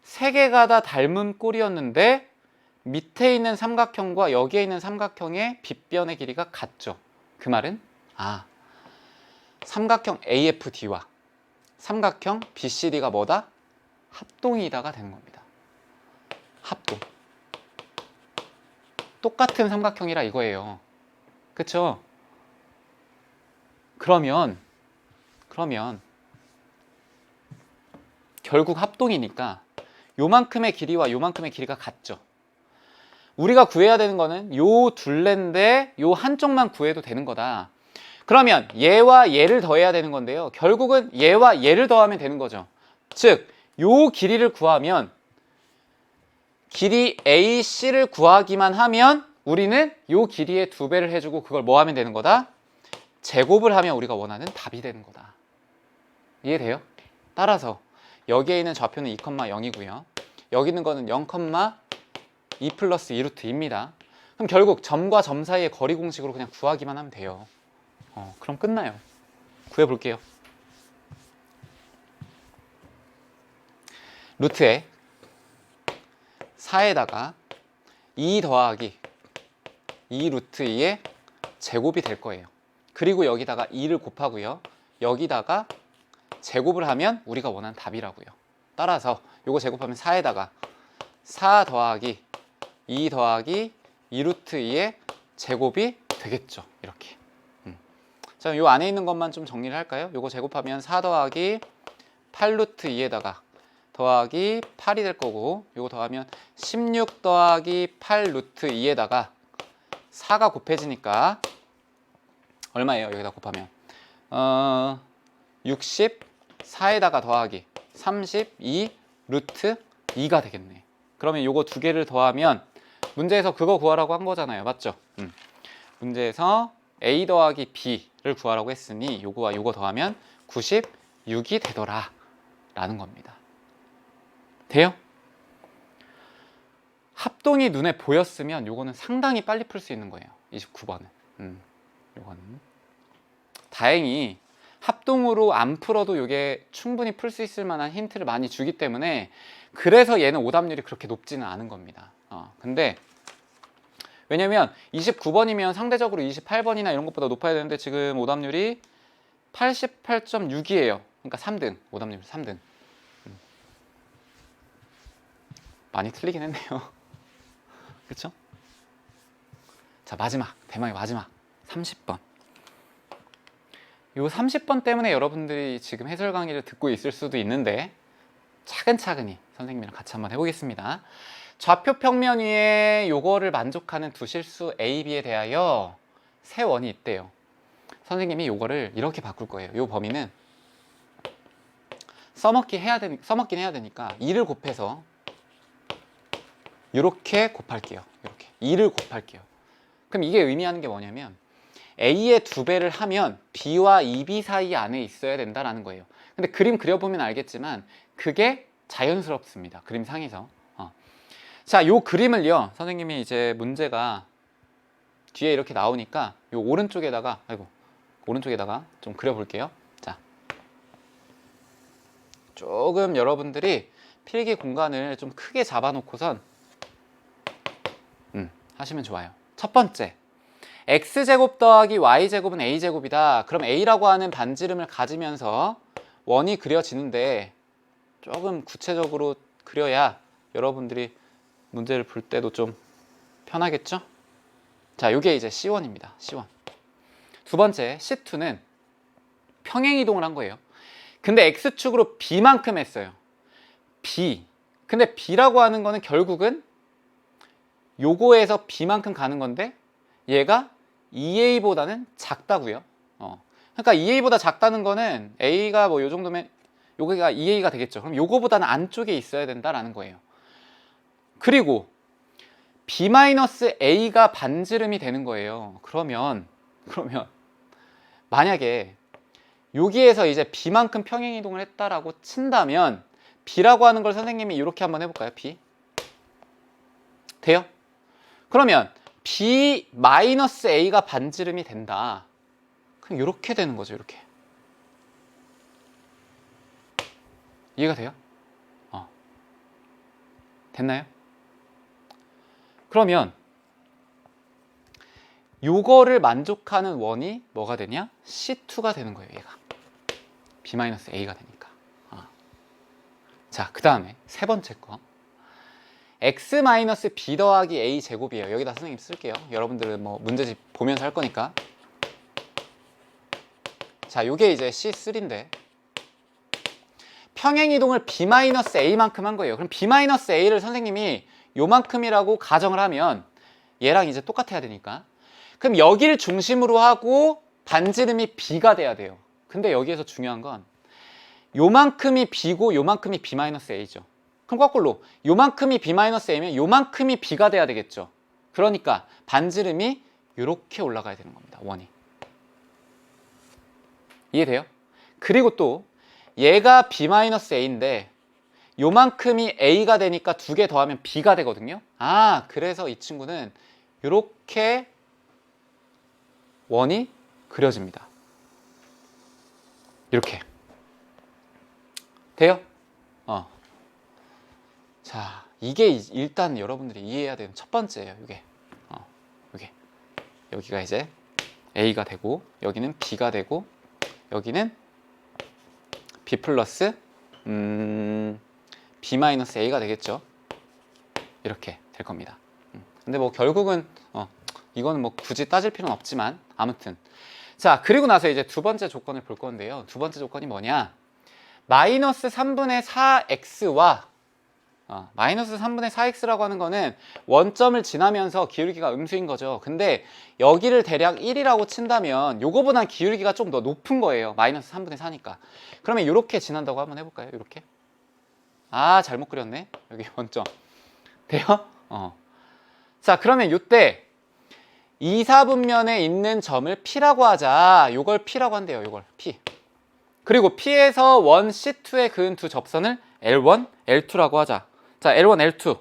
세 개가 다 닮은 꼴이었는데 밑에 있는 삼각형과 여기에 있는 삼각형의 빗변의 길이가 같죠. 그 말은 삼각형 AFD와 삼각형 BCD가 뭐다? 합동이다가 되는 겁니다. 합동. 똑같은 삼각형이라 이거예요. 그쵸? 그러면 결국 합동이니까 요만큼의 길이와 요만큼의 길이가 같죠. 우리가 구해야 되는 거는 요 둘레인데 요 한쪽만 구해도 되는 거다. 그러면 얘와 얘를 더해야 되는 건데요. 결국은 얘와 얘를 더하면 되는 거죠. 즉, 요 길이를 구하면 길이 AC를 구하기만 하면 우리는 요 길이의 2배를 해주고 그걸 뭐 하면 되는 거다? 제곱을 하면 우리가 원하는 답이 되는 거다. 이해돼요? 따라서 여기에 있는 좌표는 2,0이고요. 여기 있는 거는 0,2 플러스 2 루트 2입니다. 그럼 결국 점과 점 사이의 거리 공식으로 그냥 구하기만 하면 돼요. 그럼 끝나요. 구해볼게요. 루트에 4에다가 2 더하기 2 루트 2의 제곱이 될 거예요. 그리고 여기다가 2를 곱하고요. 여기다가 제곱을 하면 우리가 원하는 답이라고요. 따라서 요거 제곱하면 4에다가 4 더하기 2 더하기 2 루트 2의 제곱이 되겠죠. 이렇게. 자, 요 안에 있는 것만 좀 정리를 할까요? 요거 제곱하면 4 더하기 8 루트 2에다가 더하기 8이 될 거고, 요거 더하면 16 더하기 8 루트 2에다가 4가 곱해지니까 얼마예요? 여기다 곱하면 64에다가 더하기 32 루트 2가 되겠네. 그러면 요거 두 개를 더하면 문제에서 그거 구하라고 한 거잖아요. 맞죠? 문제에서 A 더하기 B를 구하라고 했으니 요거와 요거 더하면 96이 되더라. 라는 겁니다. 돼요? 합동이 눈에 보였으면 요거는 상당히 빨리 풀 수 있는 거예요. 29번은. 요거는. 다행히 합동으로 안 풀어도 요게 충분히 풀 수 있을 만한 힌트를 많이 주기 때문에 그래서 얘는 오답률이 그렇게 높지는 않은 겁니다. 근데 왜냐면 29번이면 상대적으로 28번이나 이런 것보다 높아야 되는데 지금 오답률이 88.6이에요. 그러니까 3등. 오답률 3등. 많이 틀리긴 했네요. 그렇죠? 자, 마지막. 대망의 마지막. 30번. 요 30번 때문에 여러분들이 지금 해설 강의를 듣고 있을 수도 있는데 차근차근히 선생님이랑 같이 한번 해보겠습니다. 좌표 평면 위에 요거를 만족하는 두 실수 A, B에 대하여 세 원이 있대요. 선생님이 요거를 이렇게 바꿀 거예요. 요 범위는 써먹긴 해야 되니까 2를 곱해서 이렇게 곱할게요. 이렇게 2를 곱할게요. 그럼 이게 의미하는 게 뭐냐면 A의 2배를 하면 B와 2B 사이 안에 있어야 된다라는 거예요. 근데 그림 그려보면 알겠지만 그게 자연스럽습니다. 그림상에서. 자, 요 그림을요. 선생님이 이제 문제가 뒤에 이렇게 나오니까 요 오른쪽에다가 좀 그려볼게요. 자, 조금 여러분들이 필기 공간을 좀 크게 잡아놓고선 하시면 좋아요. 첫 번째, x제곱 더하기 y제곱은 a제곱이다. 그럼 a라고 하는 반지름을 가지면서 원이 그려지는데 조금 구체적으로 그려야 여러분들이 문제를 풀 때도 좀 편하겠죠? 자, 요게 이제 C1입니다. C1. 두 번째, C2는 평행이동을 한 거예요. 근데 x축으로 b만큼 했어요. b. 근데 b라고 하는 거는 결국은 요거에서 b만큼 가는 건데 얘가 2a보다는 작다고요. 그러니까 2a보다 작다는 거는 a가 뭐 요 정도면 요거가 2a가 되겠죠. 그럼 요거보다는 안쪽에 있어야 된다라는 거예요. 그리고 b-a가 반지름이 되는 거예요. 그러면 만약에 여기에서 이제 b만큼 평행이동을 했다라고 친다면 b라고 하는 걸 선생님이 이렇게 한번 해볼까요? b 돼요? 그러면 b-a가 반지름이 된다. 그럼 이렇게 되는 거죠. 이렇게. 이해가 돼요? 됐나요? 그러면 요거를 만족하는 원이 뭐가 되냐? C2가 되는 거예요. 얘가 b-a가 되니까. 자, 그 다음에 세 번째 거 x-b 더하기 a 제곱이에요. 여기다 선생님 쓸게요. 여러분들은 뭐 문제집 보면서 할 거니까. 자, 요게 이제 C3인데 평행이동을 b-a만큼 한 거예요. 그럼 b-a를 선생님이 요만큼이라고 가정을 하면 얘랑 이제 똑같아야 되니까 그럼 여기를 중심으로 하고 반지름이 b가 돼야 돼요. 근데 여기에서 중요한 건 요만큼이 b고 요만큼이 b-a죠. 그럼 거꾸로 요만큼이 b-a면 요만큼이 b가 돼야 되겠죠. 그러니까 반지름이 이렇게 올라가야 되는 겁니다. 원이. 이해돼요? 그리고 또 얘가 b-a인데 요만큼이 a가 되니까 두 개 더하면 b가 되거든요. 그래서 이 친구는 이렇게 원이 그려집니다. 이렇게. 돼요? 자, 이게 일단 여러분들이 이해해야 되는 첫 번째예요. 이게. 여기가 이제 a가 되고 여기는 b가 되고 여기는 b 플러스 b-a가 되겠죠. 이렇게 될 겁니다. 근데 뭐 결국은 이거는 뭐 굳이 따질 필요는 없지만 아무튼 자, 그리고 나서 이제 두 번째 조건을 볼 건데요. 두 번째 조건이 뭐냐? 마이너스 3분의 4x와 마이너스 3분의 4x라고 하는 거는 원점을 지나면서 기울기가 음수인 거죠. 근데 여기를 대략 1이라고 친다면 요거보단 기울기가 좀 더 높은 거예요. 마이너스 3분의 4니까. 그러면 이렇게 지난다고 한번 해볼까요? 이렇게. 잘못 그렸네. 여기 원점. 돼요? 자, 그러면 요때 2, 4분면에 있는 점을 P라고 하자. 요걸 P라고 한대요. 요걸 P. 그리고 P에서 원 C2에 그은 두 접선을 L1, L2라고 하자. 자, L1, L2.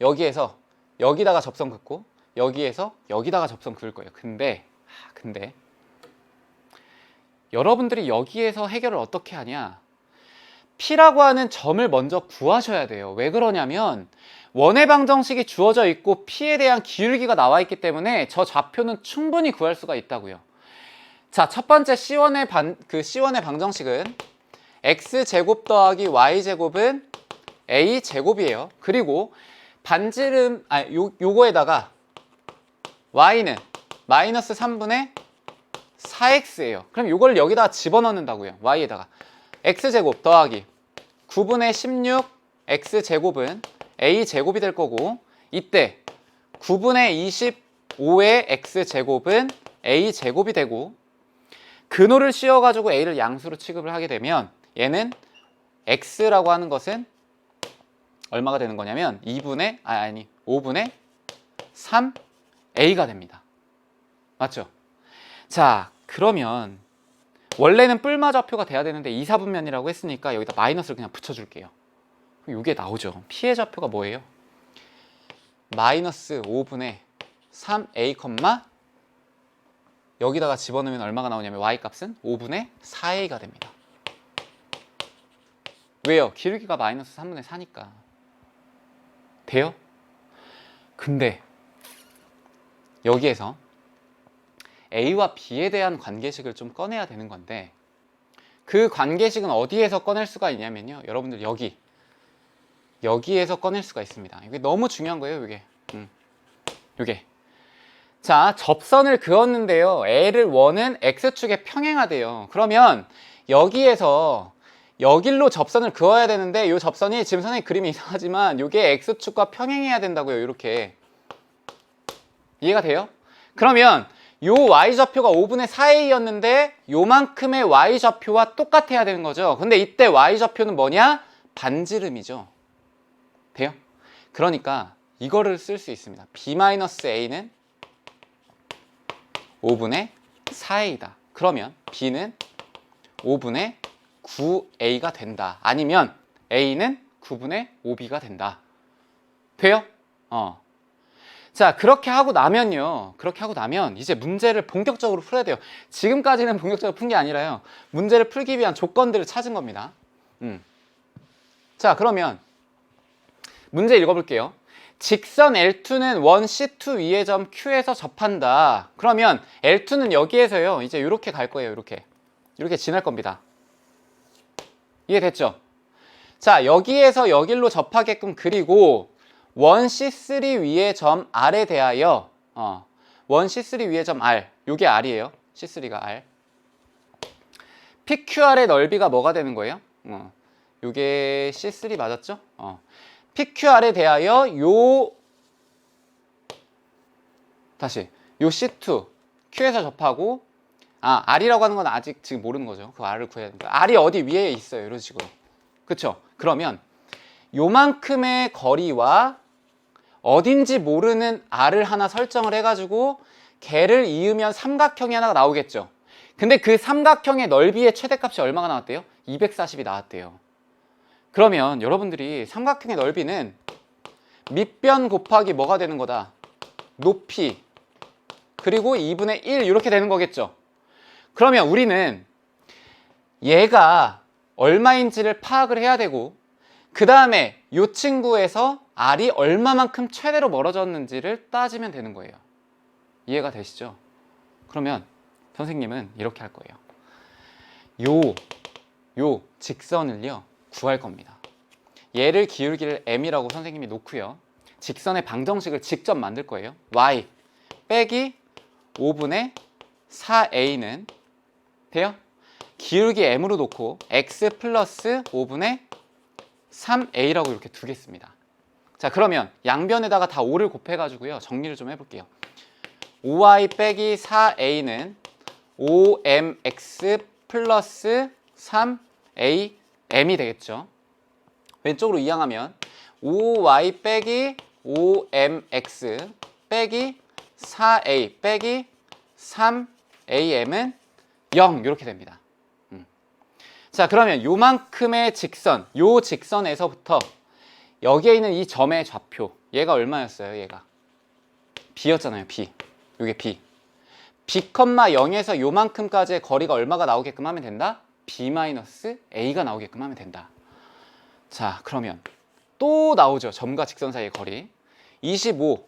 여기에서 여기다가 접선 긋고 여기에서 여기다가 접선 그을 거예요. 근데 여러분들이 여기에서 해결을 어떻게 하냐? P라고 하는 점을 먼저 구하셔야 돼요. 왜 그러냐면 원의 방정식이 주어져 있고 P에 대한 기울기가 나와 있기 때문에 저 좌표는 충분히 구할 수가 있다고요. 자, 첫 번째 C1의 방정식은 X제곱 더하기 Y제곱은 A제곱이에요. 그리고 반지름, 요거에다가 Y는 마이너스 3분의 4X예요. 그럼 요걸 여기다가 집어넣는다고요. Y에다가. X제곱 더하기 9분의 16 X제곱은 A제곱이 될 거고, 이때 9분의 25의 X제곱은 A제곱이 되고, 근호를 씌워가지고 A를 양수로 취급을 하게 되면 얘는 X라고 하는 것은 얼마가 되는 거냐면 5분의 3A가 됩니다. 맞죠? 자, 그러면 원래는 뿔마좌표가 돼야 되는데 2, 4분면이라고 했으니까 여기다 마이너스를 그냥 붙여줄게요. 그럼 이게 나오죠. P의 좌표가 뭐예요? 마이너스 5분의 3A, 여기다가 집어넣으면 얼마가 나오냐면 Y값은 5분의 4A가 됩니다. 왜요? 기울기가 마이너스 3분의 4니까. 돼요? 근데 여기에서 A와 B에 대한 관계식을 좀 꺼내야 되는 건데, 그 관계식은 어디에서 꺼낼 수가 있냐면요, 여러분들 여기에서 꺼낼 수가 있습니다. 이게 너무 중요한 거예요. 이게 자, 접선을 그었는데요, L을 원은 X축에 평행하대요. 그러면 여기에서 여길로 접선을 그어야 되는데, 이 접선이 지금 선생님 그림이 이상하지만 이게 X축과 평행해야 된다고요. 이렇게. 이해가 돼요? 그러면 요 Y좌표가 5분의 4A였는데 요만큼의 Y좌표와 똑같아야 되는 거죠. 근데 이때 Y좌표는 뭐냐? 반지름이죠. 돼요? 그러니까 이거를 쓸 수 있습니다. B-A는 5분의 4A다. 그러면 B는 5분의 9A가 된다. 아니면 A는 9분의 5B가 된다. 돼요? 자, 그렇게 하고 나면 이제 문제를 본격적으로 풀어야 돼요. 지금까지는 본격적으로 푼 게 아니라요, 문제를 풀기 위한 조건들을 찾은 겁니다. 자, 그러면 문제 읽어볼게요. 직선 L2는 원 C2 위의 점 Q에서 접한다. 그러면 L2는 여기에서요, 이제 이렇게 갈 거예요. 이렇게 지날 겁니다. 이해됐죠? 자, 여기에서 여길로 접하게끔 그리고 원 C3 위의 점 R에 대하여 원 C3 위의 점 R, 요게 R이에요. C3가 R. PQR의 넓이가 뭐가 되는 거예요? 요게 C3 맞았죠? PQR에 대하여 요 C2 Q에서 접하고, R이라고 하는 건 아직 지금 모르는 거죠. 그 R을 구해야 됩니다. R이 어디 위에 있어요. 이런 식으로. 그쵸? 그러면 요만큼의 거리와 어딘지 모르는 R을 하나 설정을 해가지고 걔를 이으면 삼각형이 하나가 나오겠죠. 근데 그 삼각형의 넓이의 최대값이 얼마가 나왔대요? 240이 나왔대요. 그러면 여러분들이 삼각형의 넓이는 밑변 곱하기 뭐가 되는 거다? 높이 그리고 2분의 1 이렇게 되는 거겠죠. 그러면 우리는 얘가 얼마인지를 파악을 해야 되고, 그 다음에 이 친구에서 R이 얼마만큼 최대로 멀어졌는지를 따지면 되는 거예요. 이해가 되시죠? 그러면 선생님은 이렇게 할 거예요. 요 직선을요 구할 겁니다. 얘를 기울기를 m이라고 선생님이 놓고요, 직선의 방정식을 직접 만들 거예요. y 빼기 5분의 4a는 돼요? 기울기 m으로 놓고 x 플러스 5분의 3a라고 이렇게 두겠습니다. 자, 그러면 양변에다가 다 5를 곱해가지고요, 정리를 좀 해볼게요. 5y 빼기 4a는 5mx 플러스 3am이 되겠죠. 왼쪽으로 이항하면 5y 빼기 5mx 빼기 4a 빼기 3am은 0 이렇게 됩니다. 자, 그러면 요만큼의 직선, 요 직선에서부터 여기에 있는 이 점의 좌표, 얘가 얼마였어요? 얘가 b였잖아요. b. 요게 b. b,0에서 요만큼까지의 거리가 얼마가 나오게끔 하면 된다? b-a가 나오게끔 하면 된다. 자, 그러면 또 나오죠. 점과 직선 사이의 거리. 25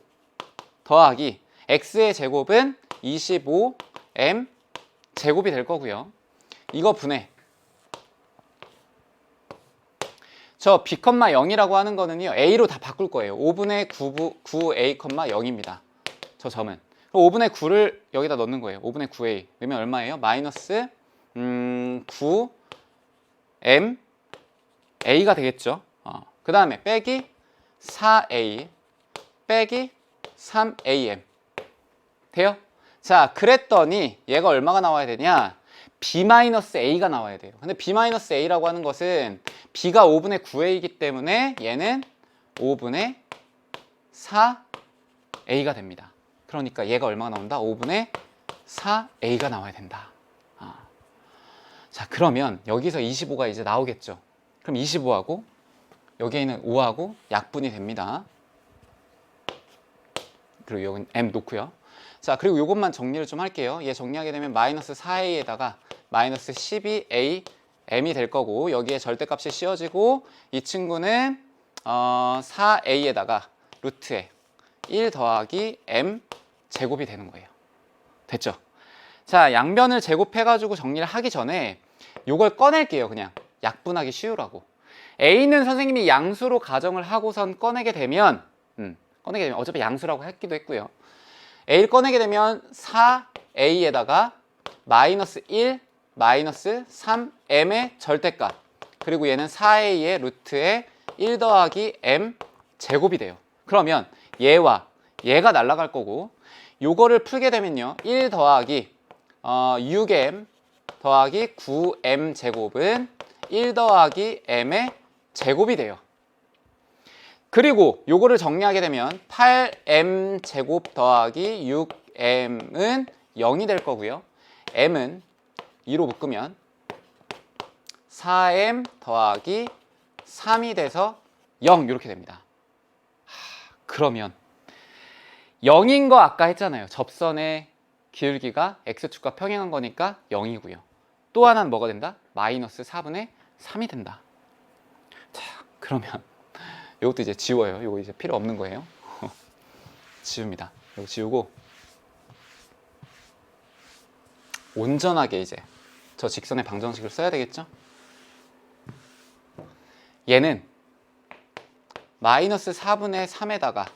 더하기 x의 제곱은 25m 제곱이 될 거고요. 이거 분해. 저 b,0이라고 하는 거는요, a로 다 바꿀 거예요. 5분의 9a,0입니다. 저 점은. 5분의 9를 여기다 넣는 거예요. 5분의 9a. 그러면 얼마예요? 마이너스 9m a가 되겠죠. 그 다음에 빼기 4a 빼기 3am 돼요? 자, 그랬더니 얘가 얼마가 나와야 되냐? b-a가 나와야 돼요. 근데 b-a라고 하는 것은 b가 5분의 9a이기 때문에 얘는 5분의 4a가 됩니다. 그러니까 얘가 얼마가 나온다? 5분의 4a가 나와야 된다. 자, 그러면 여기서 25가 이제 나오겠죠. 그럼 25하고 여기에 있는 5하고 약분이 됩니다. 그리고 여기는 m 놓고요. 자, 그리고 이것만 정리를 좀 할게요. 얘 정리하게 되면 마이너스 4a에다가 마이너스 12am이 될 거고, 여기에 절대값이 씌워지고 이 친구는 4a에다가 루트에 1 더하기 m 제곱이 되는 거예요. 됐죠? 자, 양변을 제곱해가지고 정리를 하기 전에 요걸 꺼낼게요. 그냥 약분하기 쉬우라고. a는 선생님이 양수로 가정을 하고선 꺼내게 되면 어차피 양수라고 했기도 했고요. a를 꺼내게 되면 4a에다가 마이너스 1 마이너스 3m의 절대값, 그리고 얘는 4a의 루트에 1 더하기 m 제곱이 돼요. 그러면 얘와 얘가 날아갈 거고, 요거를 풀게 되면요, 1 더하기 6m 더하기 9m 제곱은 1 더하기 m의 제곱이 돼요. 그리고 요거를 정리하게 되면 8m 제곱 더하기 6m은 0이 될 거고요. m은 2로 묶으면 4m 더하기 3이 돼서 0 이렇게 됩니다. 그러면 0인 거 아까 했잖아요. 접선의 기울기가 x축과 평행한 거니까 0이고요. 또 하나는 뭐가 된다? 마이너스 4분의 3이 된다. 자, 그러면 이것도 이제 지워요. 이거 이제 필요 없는 거예요. 지웁니다. 이거 지우고 온전하게 이제 저 직선의 방정식을 써야 되겠죠? 얘는 마이너스 4분의 3에다가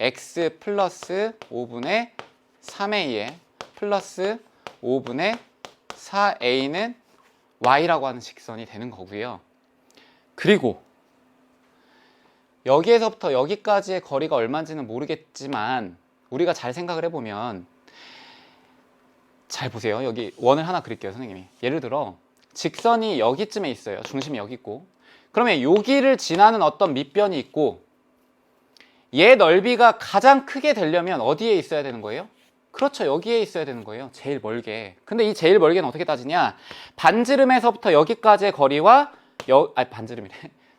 x 플러스 5분의 3a에 플러스 5분의 4a는 y라고 하는 직선이 되는 거고요. 그리고 여기에서부터 여기까지의 거리가 얼마인지는 모르겠지만 우리가 잘 생각을 해보면, 잘 보세요. 여기 원을 하나 그릴게요, 선생님이. 예를 들어 직선이 여기쯤에 있어요. 중심이 여기 있고, 그러면 여기를 지나는 어떤 밑변이 있고, 얘 넓이가 가장 크게 되려면 어디에 있어야 되는 거예요? 그렇죠, 여기에 있어야 되는 거예요. 제일 멀게. 근데 이 제일 멀게는 어떻게 따지냐, 반지름에서부터 여기까지의 거리와 반지름이래.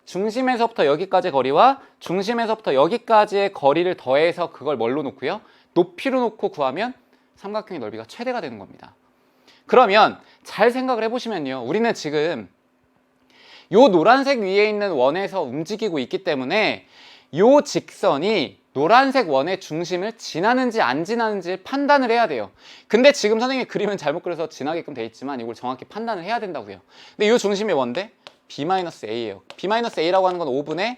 중심에서부터 여기까지의 거리와 중심에서부터 여기까지의 거리를 더해서 그걸 뭘로 놓고요? 높이로 놓고 구하면 삼각형의 넓이가 최대가 되는 겁니다. 그러면 잘 생각을 해보시면요, 우리는 지금 요 노란색 위에 있는 원에서 움직이고 있기 때문에 요 직선이 노란색 원의 중심을 지나는지 안 지나는지 판단을 해야 돼요. 근데 지금 선생님이 그림은 잘못 그려서 지나게끔 돼 있지만 이걸 정확히 판단을 해야 된다고요. 근데 요 중심이 뭔데? b-a예요. b-a라고 하는 건 5분의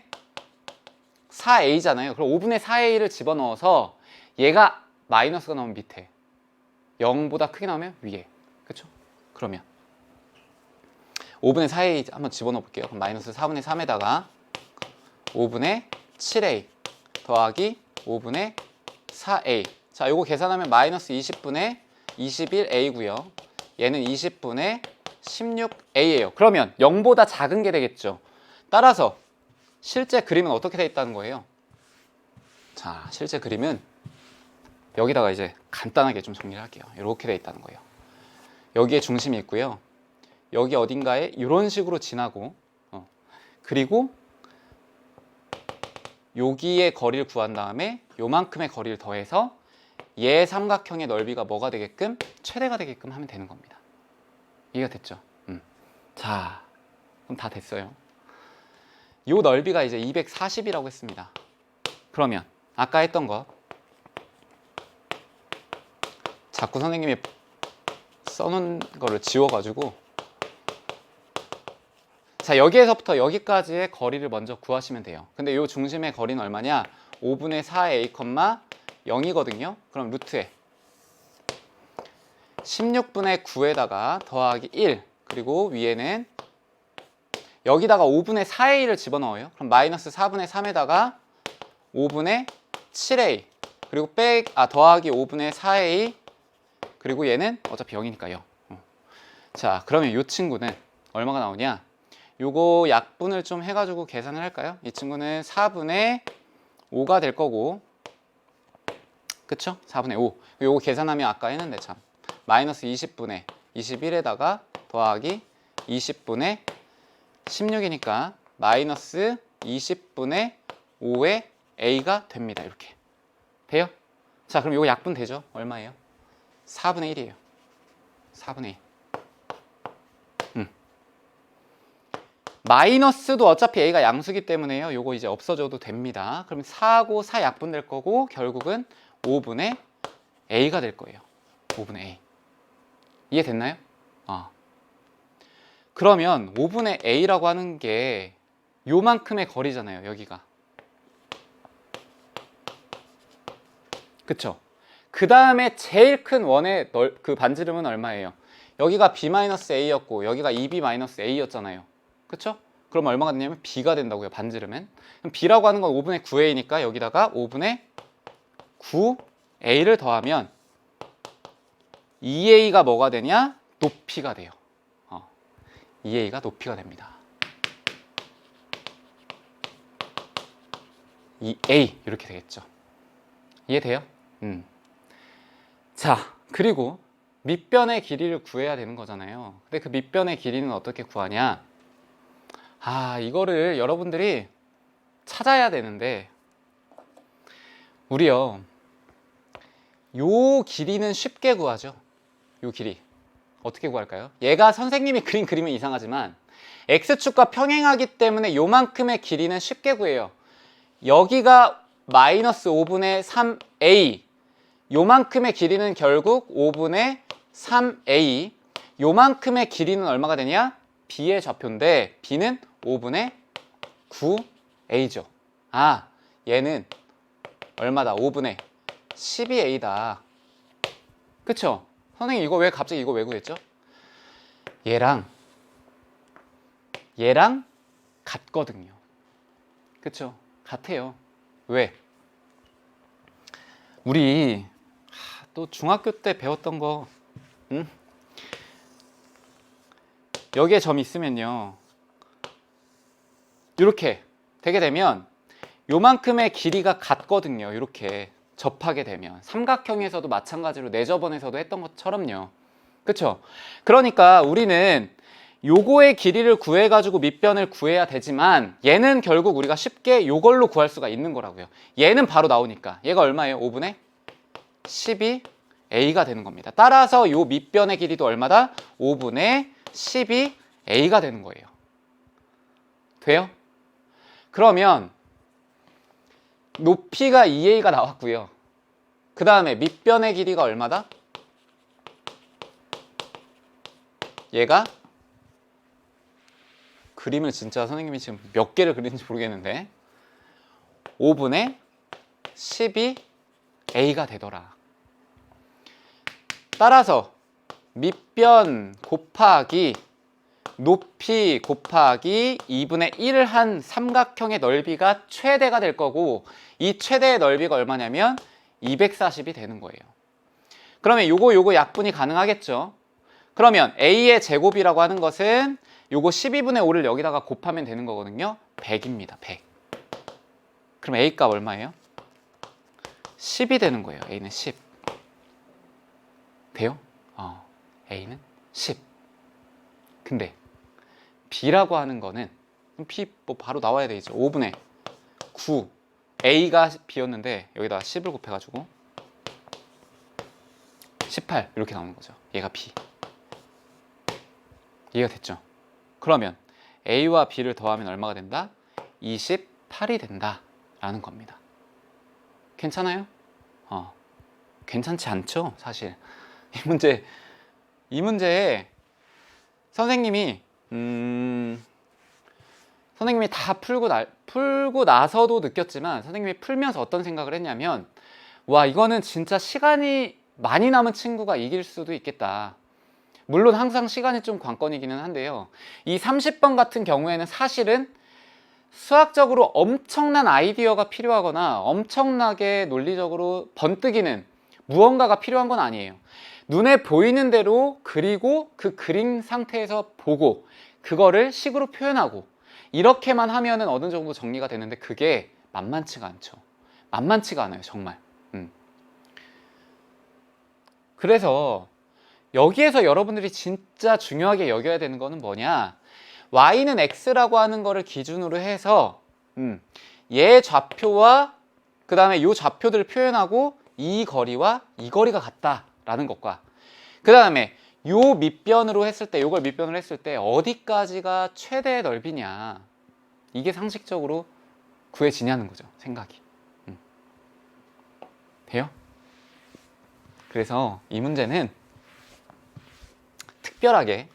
4a잖아요. 그럼 5분의 4a를 집어넣어서 얘가 마이너스가 나오면 밑에, 0보다 크게 나오면 위에. 그렇죠? 그러면 5분의 4a 한번 집어넣어 볼게요. 그럼 마이너스 4분의 3에다가 5분의 7a 더하기 5분의 4a. 자, 요거 계산하면 마이너스 20분의 21a고요. 얘는 20분의 16a예요. 그러면 0보다 작은 게 되겠죠. 따라서 실제 그림은 어떻게 돼 있다는 거예요? 자, 실제 그림은 여기다가 이제 간단하게 좀 정리를 할게요. 이렇게 돼 있다는 거예요. 여기에 중심이 있고요. 여기 어딘가에 이런 식으로 지나고 그리고 여기의 거리를 구한 다음에 요만큼의 거리를 더해서 얘 삼각형의 넓이가 뭐가 되게끔? 최대가 되게끔 하면 되는 겁니다. 이해가 됐죠? 자, 그럼 다 됐어요. 요 넓이가 이제 240이라고 했습니다. 그러면 아까 했던 거 자꾸 선생님이 써놓은 거를 지워가지고 자, 여기에서부터 여기까지의 거리를 먼저 구하시면 돼요. 근데 요 중심의 거리는 얼마냐? 5분의 4a, 0이거든요. 그럼 루트에 16분의 9에다가 더하기 1 그리고 위에는 여기다가 5분의 4a를 집어넣어요. 그럼 마이너스 4분의 3에다가 5분의 7a 그리고 더하기 5분의 4a 그리고 얘는 어차피 0이니까요. 자, 그러면 이 친구는 얼마가 나오냐? 요거 약분을 좀 해가지고 계산을 할까요? 이 친구는 4분의 5가 될 거고, 그쵸? 4분의 5. 요거 계산하면 아까 했는데 참. 마이너스 20분의 21에다가 더하기 20분의 16이니까 마이너스 20분의 5의 a가 됩니다. 이렇게. 돼요? 자, 그럼 요거 약분 되죠? 얼마예요? 4분의 1이에요. 4분의 1. 마이너스도 어차피 a가 양수기 때문에요. 요거 이제 없어져도 됩니다. 그럼 4하고 4 약분될 거고 결국은 5분의 a가 될 거예요. 5분의 a. 이해됐나요? 그러면 5분의 a라고 하는 게 요만큼의 거리잖아요. 여기가. 그쵸? 그 다음에 제일 큰 원의 그 반지름은 얼마예요? 여기가 b-a였고 여기가 2b-a였잖아요. 그쵸? 그럼 얼마가 되냐면 b가 된다고요. 반지름은. 그럼 b라고 하는 건 5분의 9a니까 여기다가 5분의 9a를 더하면 2a가 뭐가 되냐? 높이가 돼요. 2a가 높이가 됩니다. 2a 이렇게 되겠죠. 이해돼요? 자, 그리고 밑변의 길이를 구해야 되는 거잖아요. 근데 그 밑변의 길이는 어떻게 구하냐? 이거를 여러분들이 찾아야 되는데 우리요 요 길이는 쉽게 구하죠. 요 길이 어떻게 구할까요? 얘가 선생님이 그린 그림은 이상하지만 x축과 평행하기 때문에 요만큼의 길이는 쉽게 구해요. 여기가 마이너스 5분의 3a 요만큼의 길이는 결국 5분의 3a 요만큼의 길이는 얼마가 되냐? b의 좌표인데 b는 5분의 9a죠. 얘는 얼마다? 5분의 12a다. 그쵸? 선생님 이거 갑자기 이거 왜 구했죠? 얘랑 같거든요. 그쵸? 같아요. 왜? 우리 또 중학교 때 배웠던 거 여기에 점 있으면요 이렇게 되게 되면 요만큼의 길이가 같거든요. 이렇게 접하게 되면 삼각형에서도 마찬가지로 내저번에서도 했던 것처럼요. 그쵸? 그러니까 우리는 요거의 길이를 구해가지고 밑변을 구해야 되지만 얘는 결국 우리가 쉽게 요걸로 구할 수가 있는 거라고요. 얘는 바로 나오니까 얘가 얼마예요? 5분의 12a가 되는 겁니다. 따라서 요 밑변의 길이도 얼마다? 5분의 12a가 되는 거예요. 돼요? 그러면 높이가 2a가 나왔고요. 그 다음에 밑변의 길이가 얼마다? 얘가 그림을 진짜 선생님이 지금 몇 개를 그리는지 모르겠는데 5분의 12a가 되더라. 따라서 밑변 곱하기 높이 곱하기 2분의 1을 한 삼각형의 넓이가 최대가 될 거고 이 최대의 넓이가 얼마냐면 240이 되는 거예요. 그러면 요거 약분이 가능하겠죠. 그러면 a의 제곱이라고 하는 것은 요거 12분의 5를 여기다가 곱하면 되는 거거든요. 100입니다. 100. 그럼 a 값 얼마예요? 10이 되는 거예요. a는 10. 돼요? a는 10. 근데 B라고 하는 거는 P 뭐 바로 나와야 되겠죠. 5분의 9 A가 B였는데 여기다가 10을 곱해가지고 18 이렇게 나오는 거죠. 얘가 B. 이해가 됐죠? 그러면 A와 B를 더하면 얼마가 된다? 28이 된다 라는 겁니다. 괜찮아요? 괜찮지 않죠? 사실 이 문제에 선생님이 다 풀고 나서도 느꼈지만 선생님이 풀면서 어떤 생각을 했냐면 와, 이거는 진짜 시간이 많이 남은 친구가 이길 수도 있겠다. 물론 항상 시간이 좀 관건이기는 한데요. 이 30번 같은 경우에는 사실은 수학적으로 엄청난 아이디어가 필요하거나 엄청나게 논리적으로 번뜩이는 무언가가 필요한 건 아니에요. 눈에 보이는 대로 그리고 그 그림 상태에서 보고 그거를 식으로 표현하고 이렇게만 하면은 어느 정도 정리가 되는데 그게 만만치가 않죠. 만만치가 않아요, 정말. 그래서 여기에서 여러분들이 진짜 중요하게 여겨야 되는 거는 뭐냐? y는 x라고 하는 거를 기준으로 해서 얘 좌표와 그 다음에 요 좌표들을 표현하고 이 거리와 이 거리가 같다라는 것과 그 다음에 요 밑변으로 했을 때 요걸 밑변으로 했을 때 어디까지가 최대의 넓이냐, 이게 상식적으로 구해지냐는 거죠. 생각이. 돼요? 그래서 이 문제는 특별하게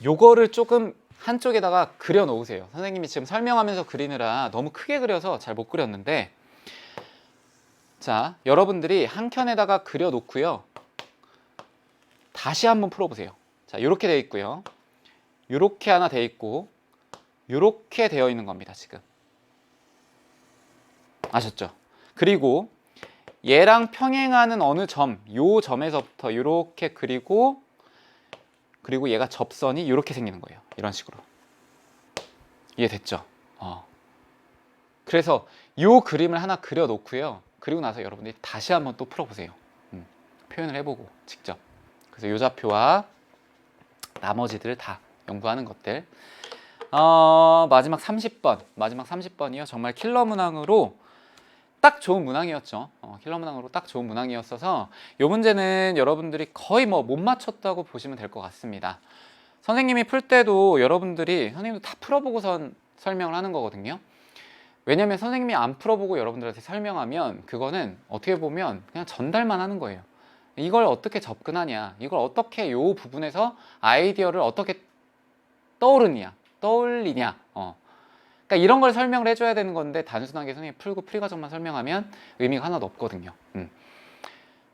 요거를 조금 한쪽에다가 그려 놓으세요. 선생님이 지금 설명하면서 그리느라 너무 크게 그려서 잘 못 그렸는데, 자, 여러분들이 한 켠에다가 그려 놓고요. 다시 한번 풀어보세요. 자, 요렇게 되어 있고요. 요렇게 하나 되어 있고 요렇게 되어 있는 겁니다. 지금 아셨죠? 그리고 얘랑 평행하는 어느 점, 요 점에서부터 요렇게 그리고 얘가 접선이 요렇게 생기는 거예요. 이런 식으로. 이해됐죠? 그래서 요 그림을 하나 그려 놓고요. 그리고 나서 여러분들이 다시 한번 또 풀어보세요. 표현을 해보고 직접. 그래서 요 좌표와 나머지들을 다 연구하는 것들. 마지막 30번이요. 정말 킬러 문항으로 딱 좋은 문항이었죠. 킬러 문항으로 딱 좋은 문항이었어서 이 문제는 여러분들이 거의 뭐 못 맞췄다고 보시면 될 것 같습니다. 선생님이 풀 때도 여러분들이 선생님도 다 풀어보고선 설명을 하는 거거든요. 왜냐면 선생님이 안 풀어보고 여러분들한테 설명하면 그거는 어떻게 보면 그냥 전달만 하는 거예요. 이걸 어떻게 접근하냐, 이걸 어떻게 요 부분에서 아이디어를 어떻게 떠올리냐. 그러니까 이런 걸 설명을 해줘야 되는 건데 단순하게 선생님이 풀고 풀이 과정만 설명하면 의미가 하나도 없거든요.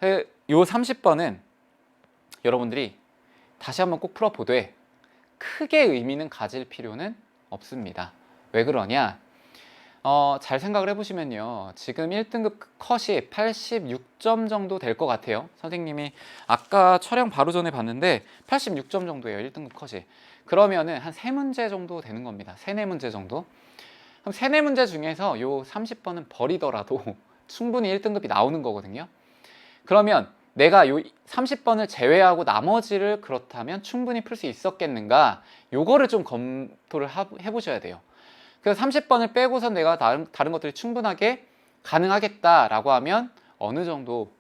요 30번은 여러분들이 다시 한번 꼭 풀어보되 크게 의미는 가질 필요는 없습니다. 왜 그러냐? 잘 생각을 해보시면요. 지금 1등급 컷이 86점 정도 될 것 같아요. 선생님이 아까 촬영 바로 전에 봤는데 86점 정도예요. 1등급 컷이. 그러면은 한 3문제 정도 되는 겁니다. 3, 4문제 정도. 그럼 3, 4문제 중에서 요 30번은 버리더라도 충분히 1등급이 나오는 거거든요. 그러면 내가 요 30번을 제외하고 나머지를 그렇다면 충분히 풀 수 있었겠는가? 요거를 좀 검토를 해보셔야 돼요. 그래서 30번을 빼고선 내가 다른 것들이 충분하게 가능하겠다라고 하면 어느 정도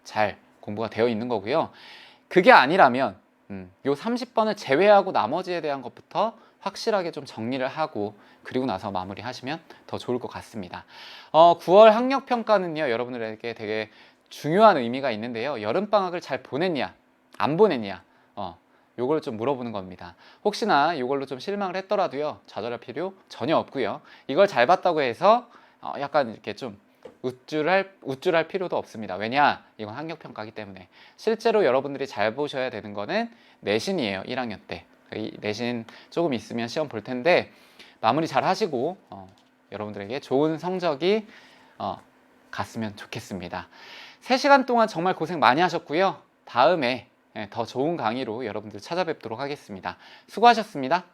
잘 공부가 되어 있는 거고요. 그게 아니라면 요 30번을 제외하고 나머지에 대한 것부터 확실하게 좀 정리를 하고 그리고 나서 마무리 하시면 더 좋을 것 같습니다. 9월 학력평가는요, 여러분들에게 되게 중요한 의미가 있는데요. 여름방학을 잘 보냈냐 안 보냈냐, 요걸 좀 물어보는 겁니다. 혹시나 이걸로 좀 실망을 했더라도요, 좌절할 필요 전혀 없고요. 이걸 잘 봤다고 해서 약간 이렇게 좀 우쭐할 필요도 없습니다. 왜냐? 이건 학력평가이기 때문에. 실제로 여러분들이 잘 보셔야 되는 거는 내신이에요. 1학년 때. 이 내신 조금 있으면 시험 볼 텐데 마무리 잘 하시고 여러분들에게 좋은 성적이 갔으면 좋겠습니다. 3시간 동안 정말 고생 많이 하셨고요. 다음에 더 좋은 강의로 여러분들 찾아뵙도록 하겠습니다. 수고하셨습니다.